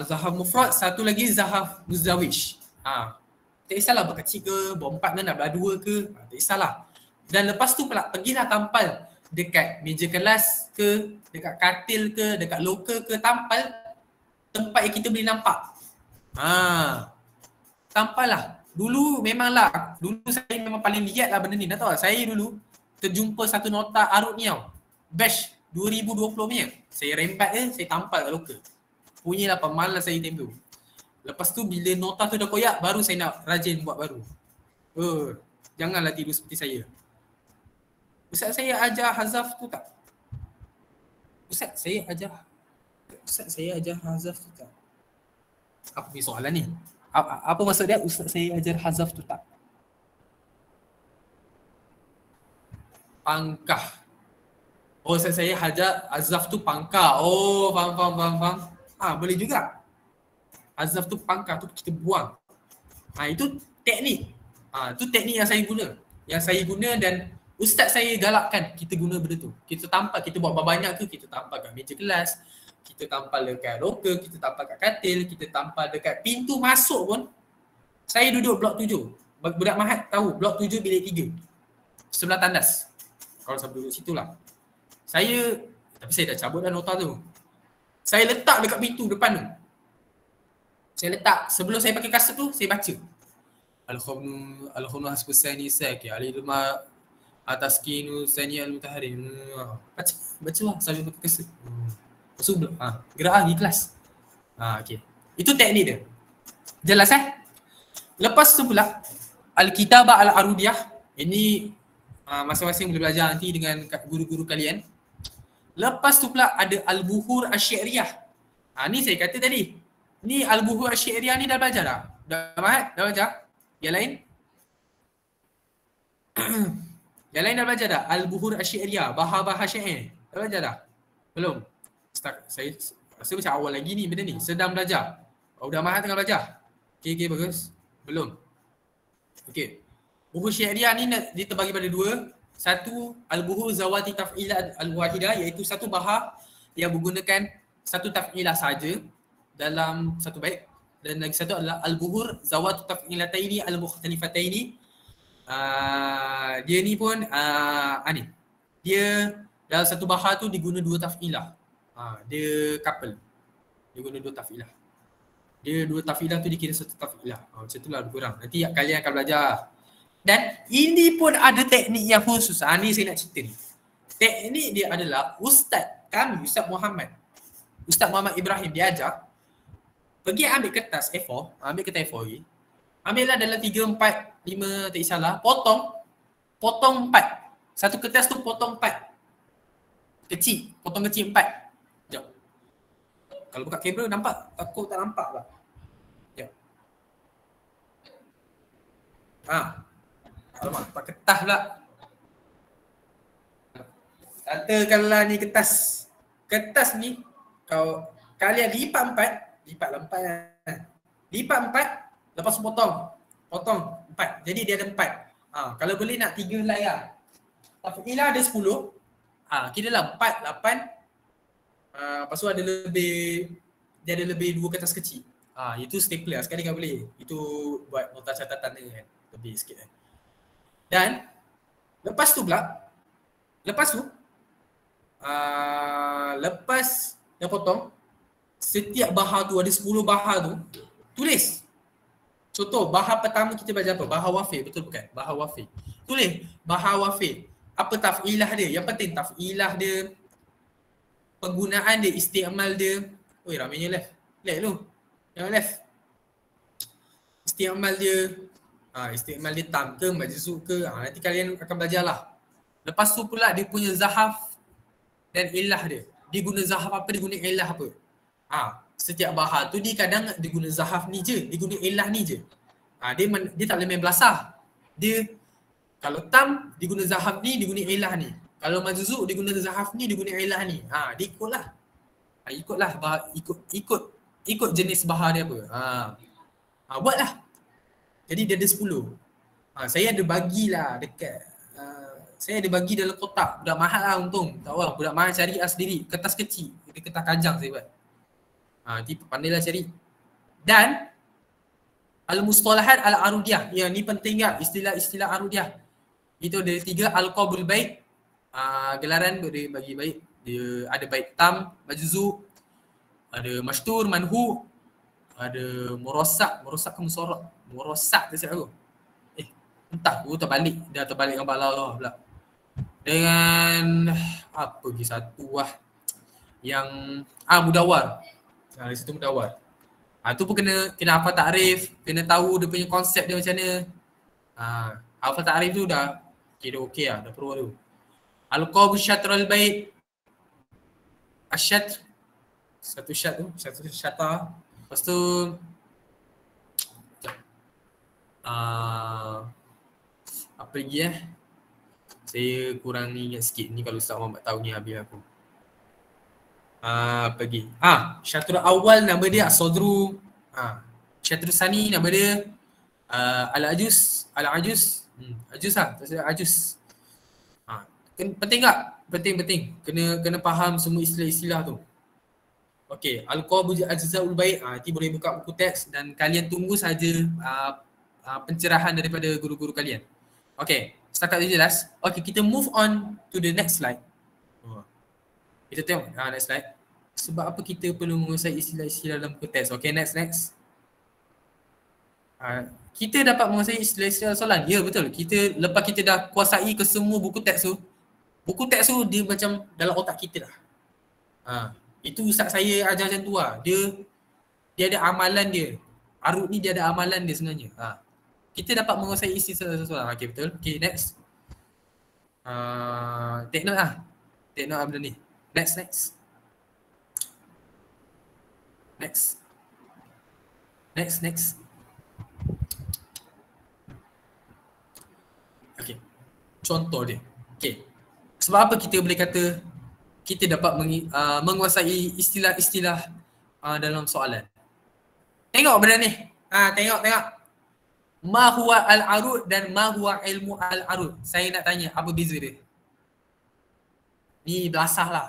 zahab mufrad, satu lagi zahab muzawish. Tak kisahlah berkecil ke, berempat ke, nak berdua ke. Tak kisahlah. Dan lepas tu pula pergilah tampal dekat meja kelas ke, dekat katil ke, dekat loker ke, tampal tempat yang kita boleh nampak. Tampal lah. Dulu saya memang paling lihat lah benda ni. Dah tahu lah, saya dulu terjumpa satu nota Arut ni tau. Batch 2020 punya. Saya rembat saya tampal kat loker. Punyalah pemalas saya time tu. Lepas tu bila nota tu dah koyak, baru saya nak rajin buat baru. Janganlah tidur seperti saya. Ustaz saya ajar hazaf tu tak? Ustaz saya ajar hazaf tu tak? Apa ni soalan ni? Apa maksud dia ustaz saya ajar hazaf tu tak? Pangkah. Ustaz saya ajar hazaf tu pangkah. Faham. Boleh juga. Hazaf tu pangkah tu kita buang. Itu teknik. Itu teknik yang saya guna. Dan ustaz saya galakkan kita guna benda tu. Kita tampal, kita buat banyak ke, kita tampal kat meja kelas, kita tampal dekat loker, kita tampal kat katil, kita tampal dekat pintu masuk pun. Saya duduk blok 7. Budak Mahat tahu blok 7 bilik 3. Sebelah tandas. Kalau saya duduk situ lah. Tapi saya dah cabut dah nota tu. Saya letak dekat pintu depan tu. Saya letak, sebelum saya pakai kasut tu, saya baca. Al-khamnu hasbus sani sakin. Al-idmar ataskinu sani al-mutaharim. Baca lah sambil pakai kasut. Lepas tu gerak pergi kelas. Okay. Itu teknik dia. Jelas Lepas tu pula Al-Kitabah Al-Arudiyah. Ini masing-masing boleh belajar nanti dengan guru-guru kalian. Lepas tu pula ada Al-Buhur Asy-Syi'riyah. Ni saya kata tadi. Ni Al-Buhur Asy-Syi'riyah ni dah belajar dah? Dah belajar? Yang lain? Yang lain dah belajar dah? Al-Buhur Asy-Syi'riyah, bahar-bahar syair. Dah belajar dah? Belum? Saya rasa macam awal lagi ni benda ni. Sedang belajar. Udah mahal tengah belajar. Okay, bagus. Belum? Okay. Buku Syariah ni dia terbagi pada dua. Satu, Al-Buhur Zawati Taf'ilah Al-Wahidah, iaitu satu bahar yang menggunakan satu taf'ilah saja dalam satu bait. Dan lagi satu adalah Al-Buhur Zawati Taf'ilataini Al-Mukhtalifataini. Dia ni pun ni. Dia dalam satu bahar tu diguna dua taf'ilah. Dia couple. Dia guna dua taf'ilah. Dia dua taf'ilah tu dikira satu taf'ilah. Macam itulah lebih kurang. Nanti kalian akan belajar. Dan ini pun ada teknik yang khusus. Ni saya nak cerita ni. Teknik dia adalah Ustaz kami, Ustaz Muhammad Ibrahim, dia ajar pergi ambil kertas A4, ambil kertas A4 lagi. Ambillah dalam 3, 4, 5 tak salah, potong 4. Satu kertas tu potong 4. Kecil, potong kecil 4. Sekejap. Kalau buka kamera nampak? Takut tak nampak lah. Sekejap. Alamak, dapat kertas pula. Katakanlah ni kertas. Kertas ni kalian lipat 4. Lipat 4, lepas potong 4. Jadi dia ada 4. Kalau boleh nak 3 layar. Taf'ilah ada 10. Kira lah 4, 8. Lepas tu ada lebih 2 kertas kecil. Itu stapler sekali kan boleh. Itu buat nota catatan dia kan. Lebih sikit kan. Dan lepas tu lepas dah potong, setiap bahar tu ada 10 bahar tu, tulis. Contoh bahar pertama kita belajar apa? Bahar wafir, betul bukan? Bahar wafir. Tulis bahar wafir. Apa taf'ilah dia? Yang penting taf'ilah dia, penggunaan dia, isti'mal dia. Oi, ramainya left. Left tu. Yang left. Isti'mal dia. Isti'mal dia tam ke, majzub ke. Nanti kalian akan belajarlah. Lepas tu pula dia punya zahaf dan ilah dia. Dia guna zahaf apa, dia guna ilah apa. Setiap bahar tu dia kadang dia guna zahaf ni je, dia guna ilah ni je. Dia tak boleh main belasah. Dia kalau tam dia guna zahaf ni, dia guna ilah ni. Kalau majzub dia guna zahaf ni, dia guna ilah ni. Dia ikutlah. Ikut jenis bahar dia apa. Buatlah. Jadi dia ada 10. Saya ada bagilah dekat saya ada bagi dalam kotak. Budak mahal lah untung. Tak tahu, budak mahal cari sendiri. Kertas kecil. Dia kertas kajang saya buat. Nanti pandailah cari. Dan Al-Mustalahat Al-Arudiyah. Yang ni penting tak? Istilah-istilah Arudiyah. Itu ada 3. Al-Qabul Bait. Gelaran dia bagi bait. Dia ada bait tam, majzub. Ada masytur, manhu. Ada murassak. Murassak ke musorok? Murassak tu siap aku. Entah aku terbalik. Dah terbalik dengan Allah pula. Dengan apa lagi satu yang mudawar. Dari situ mudawar. Tu pun kena hafal takrif, kena tahu dia punya konsep dia macam mana. Hafal takrif tu dah kira okey lah, dah perlu tu. Al-Qabu Syatrul Bait. Asyatr. Satu syat tu, satu syata. Lepas tu apa lagi saya kurang ni ingat sikit ni, kalau Ustaz Muhammad tahu ni habis aku. Apa lagi? Syatrul awal nama dia As-Sadru. Syatrul Sani nama dia Al-Ajuz. Ajuz lah, tak silap Ajuz. Penting tak? Penting. Kena faham semua istilah-istilah tu. Okey, Al-Qabu Ajzaul Bait. Nanti boleh buka buku teks dan kalian tunggu saja pencerahan daripada guru-guru kalian. Okey, setakat itu jelas. Okey, kita move on to the next slide. Kita tengok next slide. Sebab apa kita perlu menguasai istilah-istilah dalam buku teks? Okey, next. Kita dapat menguasai istilah-istilah soalan. Ya, betul. Lepas kita dah kuasai ke semua buku teks tu, dia macam dalam otak kita dah. Itu ustaz saya ajar macam tu lah. Dia ada amalan dia. Arut ni dia ada amalan dia sebenarnya. Kita dapat menguasai istilah soalan. Okey, betul. Okey, next. Take note lah. Take note benda ni. Next. Okey. Contoh dia. Okey. Sebab apa kita boleh kata kita dapat menguasai istilah-istilah dalam soalan. Tengok benda ni. Tengok. Ma huwa al-arud dan ma huwa ilmu al-arud. Saya nak tanya, apa beza dia? Ni belasah lah.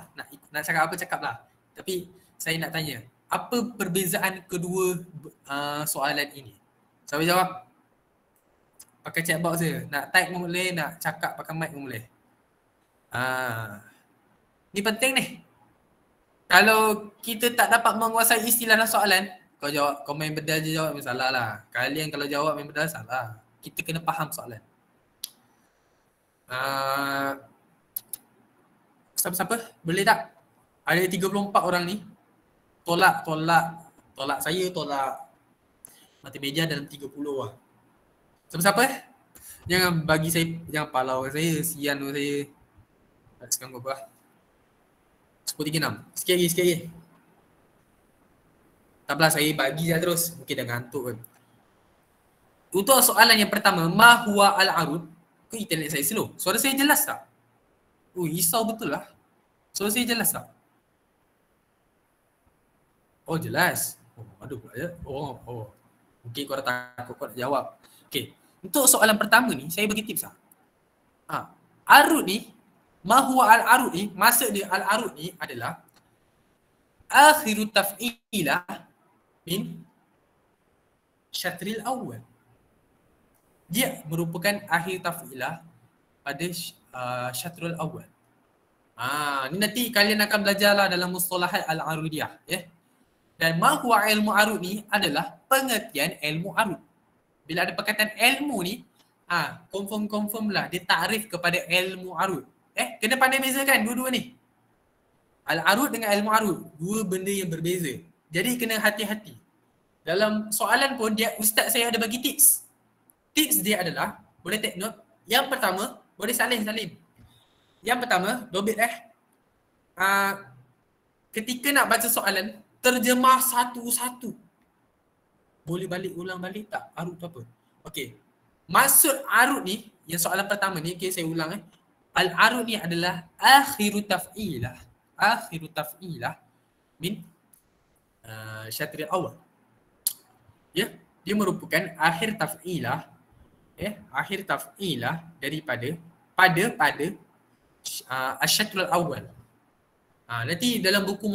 Nak cakap apa cakap lah. Tapi saya nak tanya, apa perbezaan kedua soalan ini? Siapa jawab? Pakai chat box je. Nak type pun boleh, nak cakap pakai mic pun boleh. Ni penting ni. Kalau kita tak dapat menguasai istilah dalam soalan, kau jawab, kau main bedal je jawab, salah lah. Kalian kalau jawab main bedal, salah. Kita kena faham soalan. Siapa-siapa? Boleh tak? Ada 34 orang ni. Tolak saya, tolak mati meja dalam 30 lah. Siapa-siapa? Jangan bagi saya, jangan palau saya, sian saya. Sekarang berapa? 10.36. Sikit lagi. Tak apalah, saya bagi lah terus. Mungkin dah ngantuk kan. Untuk soalan yang pertama, ma huwa al-arud. Kau internet saya slow. Suara saya jelas tak? Risau betul lah. Suara saya jelas tak? Oh, jelas. Aduh pula ya. Mungkin korang takut kau nak jawab. Okay. Untuk soalan pertama ni, saya bagi tips lah. Arud ni, ma huwa al-arud ni, maksud dia al-arud ni adalah akhiru taf'ilah min syatril awal. Dia merupakan akhir taf'ilah pada syatrul awal. Ni nanti kalian akan belajar lah dalam mustalahat al-arudiyah. Dan ma huwa ilmu arud ni adalah pengertian ilmu arud. Bila ada perkataan ilmu ni, confirm lah dia takrif kepada ilmu arud. Kena pandai bezakan dua-dua ni. Al-arud dengan ilmu arud, dua benda yang berbeza. Jadi kena hati-hati. Dalam soalan pun ustaz saya ada bagi tips. Tips dia adalah, boleh take note. Yang pertama, boleh salin. Yang pertama, dobit ketika nak baca soalan, terjemah satu-satu. Boleh ulang balik tak? Arud tu apa? Okey. Maksud arud ni, yang soalan pertama ni, saya ulang Al-arud ni adalah akhiru taf'ilah min syatril awal. Dia merupakan akhir taf'ilah daripada pada asyatrul awal. Nanti dalam buku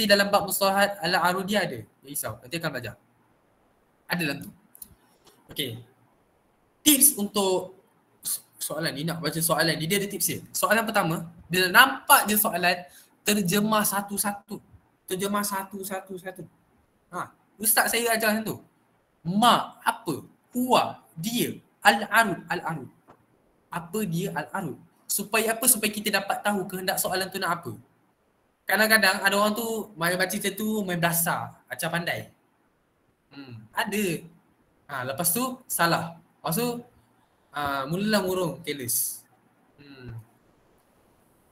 dalam bab mustalahat al-arudiyah ada. Jangan risau, nanti akan belajar. Ada dalam tu. Okey. Tips untuk soalan ni, nak baca soalan ni, dia ada tips dia. Soalan pertama, bila nampak je soalan, terjemah satu-satu. Ustaz saya ajar macam tu. Ma, apa? Huwa, dia. Al-arud. Apa dia al-arud? Supaya apa? Supaya kita dapat tahu kehendak soalan tu nak apa. Kadang-kadang ada orang tu main baca macam tu, main dasar, acah pandai. Ada. Lepas tu salah. Lepas tu mula murung, careless.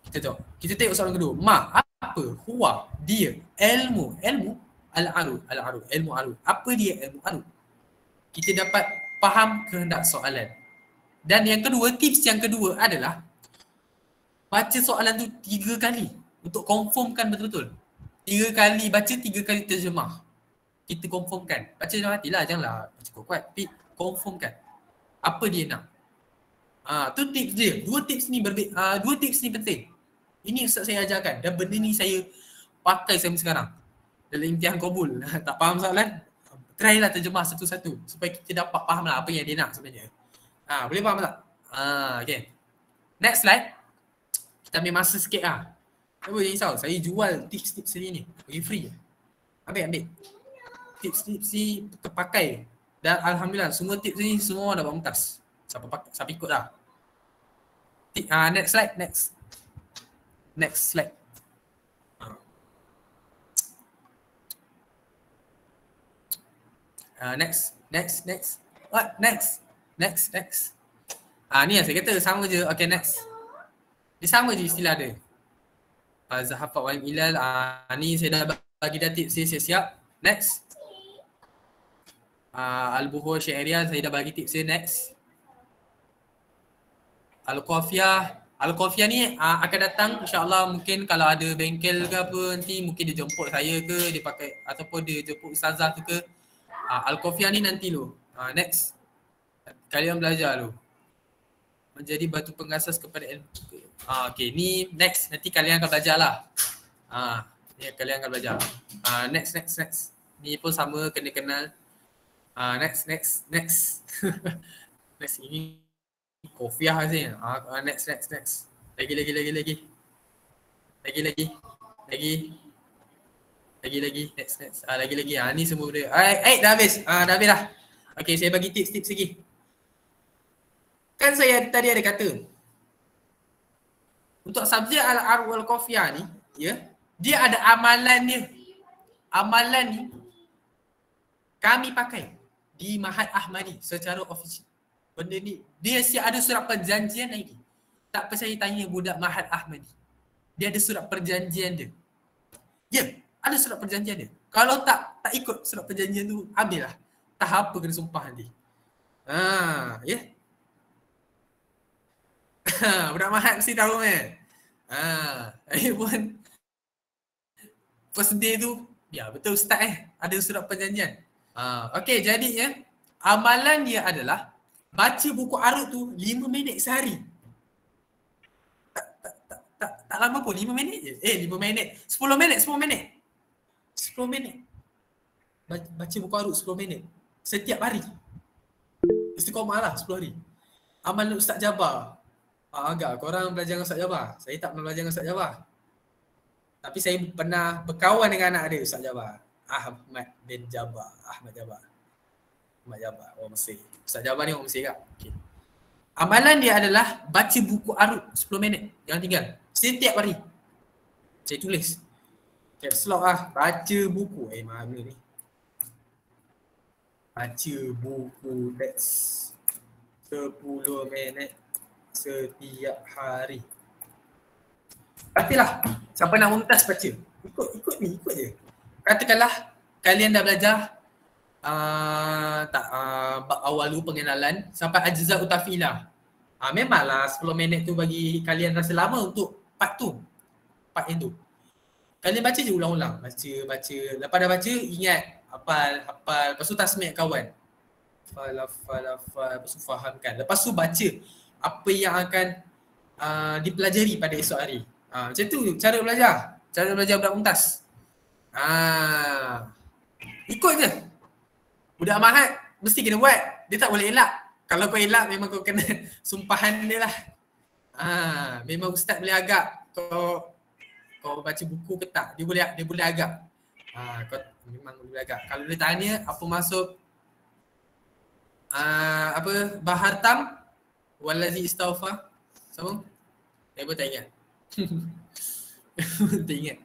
Kita tengok soalan kedua. Ma, apa? Huwa, dia. Ilmu, al-arud. Ilmu arud. Apa dia ilmu arud? Kita dapat faham kehendak soalan. Dan yang kedua, tips yang kedua adalah baca soalan tu 3 kali untuk confirmkan betul-betul. 3 kali baca, 3 kali terjemah. Kita confirmkan. Baca dalam hati lah, janganlah baca kuat-kuat. Tapi confirmkan apa dia nak. Tu tips dia. Dua tips ni penting. Ini ustaz saya ajarkan dan benda ni saya pakai sampai sekarang. Dalam imtihan qabul, tak faham soalan, try lah terjemah satu-satu supaya kita dapat faham lah apa yang dia nak sebenarnya. Boleh faham tak? Okay. Next slide. Kita ambil masa sikit lah. Tak boleh risau, saya jual tips-tips ni. Bagi free. Ambil. Tips-tips ni terpakai. Dan alhamdulillah semua tips ni semua dapat mumtaz. Siapa ikut lah. Next slide. Next slide. Next. What? Next. Ni yang saya kata sama je. Okay, next. Dia sama je istilah dia. Zahafat wal ilal. Ni saya dah bagi dah tips saya siap. Next. Al-Buhur Syairiyah saya dah bagi tips saya. Next. Al-Qafiyah, Al-Qafiah ni akan datang insya-Allah, mungkin kalau ada bengkel ke apa nanti mungkin dia jemput saya ke, dia pakai ataupun dia jemput ustazah tu ke. Al-Qafiah ni nanti lu. Next. Kalian belajar lu. Menjadi batu pengasas kepada ilmu. Okay, ni next nanti kalian akan belajar lah. Ni kalian akan belajar. Next. Ni pun sama kena kenal. Next. Next ini Qafiah saja. Next. Lagi. Next. Lagi. Ni semua benda. Dah habis. Dah habis dah. Okay, saya bagi tips lagi. Kan saya tadi ada kata untuk subjek Al-Aru Al-Qafiah ni, ya, dia ada amalan dia. Amalan ni kami pakai di Mahat Ahmadi secara official. Benda ni dia ada surat perjanjian lagi. Tak percaya tanya budak Mahat Ahmadi. Dia ada surat perjanjian dia. Ya, ada surat perjanjian dia. Kalau tak ikut surat perjanjian tu, ambillah. Tak apa kena sumpah nanti. Ya. Budak Mahat mesti tahu kan. Saya pun first day tu, ya betul ustaz ada surat perjanjian. Okey, jadinya amalan dia adalah baca buku Arut tu 5 minit sehari. Tak lama pun, 5 minit je. 5 minit. 10 minit. Baca buku Arut 10 minit. Setiap hari. Istiqamah lah 10 hari. Amalan Ustaz Jabar. Agak korang belajar dengan Ustaz Jabar. Saya tak pernah belajar dengan Ustaz Jabar. Tapi saya pernah berkawan dengan anak dia Ustaz Jabar. Ahmad Jabar, orang Mesir. Ustaz Jabar ni orang Mesir kan? Okay. Amalan dia adalah baca buku Arut 10 minit. Jangan tinggal. Setiap hari. Saya tulis. Caps lock baca buku. Mana ni? Baca buku teks 10 minit setiap hari. Pastilah. Siapa nak mumtaz baca. Ikut je. Katakanlah kalian dah belajar bab awal dulu pengenalan sampai ajza utafilah. Memanglah 10 minit tu bagi kalian rasa lama untuk part yang tu. Kalian baca je ulang-ulang. Baca. Lepas dah baca, ingat. Hafal. Lepas tu tasmi' kawan. Hafal. Lepas tu fahamkan. Lepas tu baca apa yang akan dipelajari pada esok hari. Macam tu cara belajar. Cara belajar budak mumtaz. Ikut je. Budak Mahat mesti kena buat. Dia tak boleh elak. Kalau kau elak memang kau kena sumpahan dia lah. Memang ustaz boleh agak kau baca buku ke tak. Dia boleh agak. Kau memang boleh agak. Kalau dia tanya apa maksud bahar tam wallazi istaufa. Sama? Saya pun tak ingat. Tak ingat.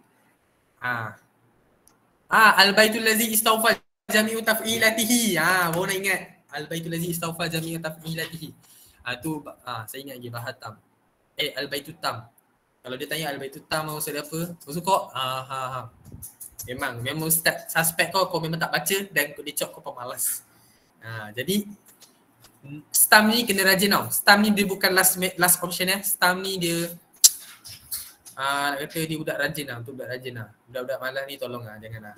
Al-baitul ladzi istaufa jami'u taf'ilatihi. Baru nak ingat. Al-baitul ladzi istaufa jami'u taf'ilatihi. Tu saya ingat lagi bahar tam. Al-baitul tam. Kalau dia tanya al-baitul tam maksud dia apa? Maksud kau? Memang ustaz suspek kau memang tak baca dan dia cok kau pemalas. Jadi stam ni kena rajin tau. Stam ni dia bukan last option Stam ni dia nak kata dia budak rajin lah. Untuk budak rajin lah. Budak-budak malas ni tolong jangan.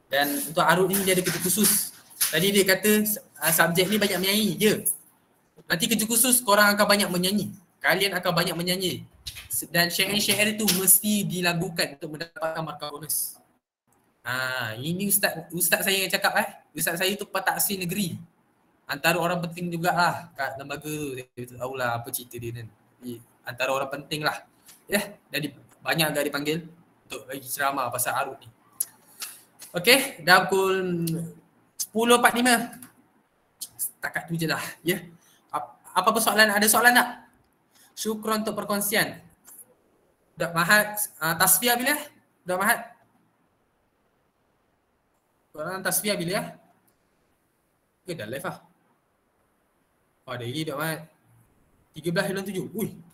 Dan untuk Arut ni dia ada kerja khusus. Tadi dia kata subjek ni banyak menyanyi je. Nanti kerja khusus korang akan banyak menyanyi. Kalian akan banyak menyanyi. Dan syair-syair itu mesti dilagukan untuk mendapatkan markah bonus. Ini ustaz saya yang cakap Ustaz saya tu pentaksi negeri. Antara orang penting jugalah kat lembaga tu. Dia tahu lah apa cerita dia kan. Antara orang penting lah. Jadi banyak dah dipanggil untuk bagi ceramah pasal Arut ni. Okey, dah pukul 10.45. Setakat tu je lah. Apa persoalan? Ada soalan tak? Syukron untuk perkongsian. Budak Mahat, tasfiah bila? Budak Mahat. Korang tasfiah bila? Ke dah live lah. Ada lagi Budak Mahat. 13 bulan 7.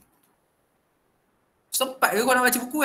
Sempat ke kau nak baca buku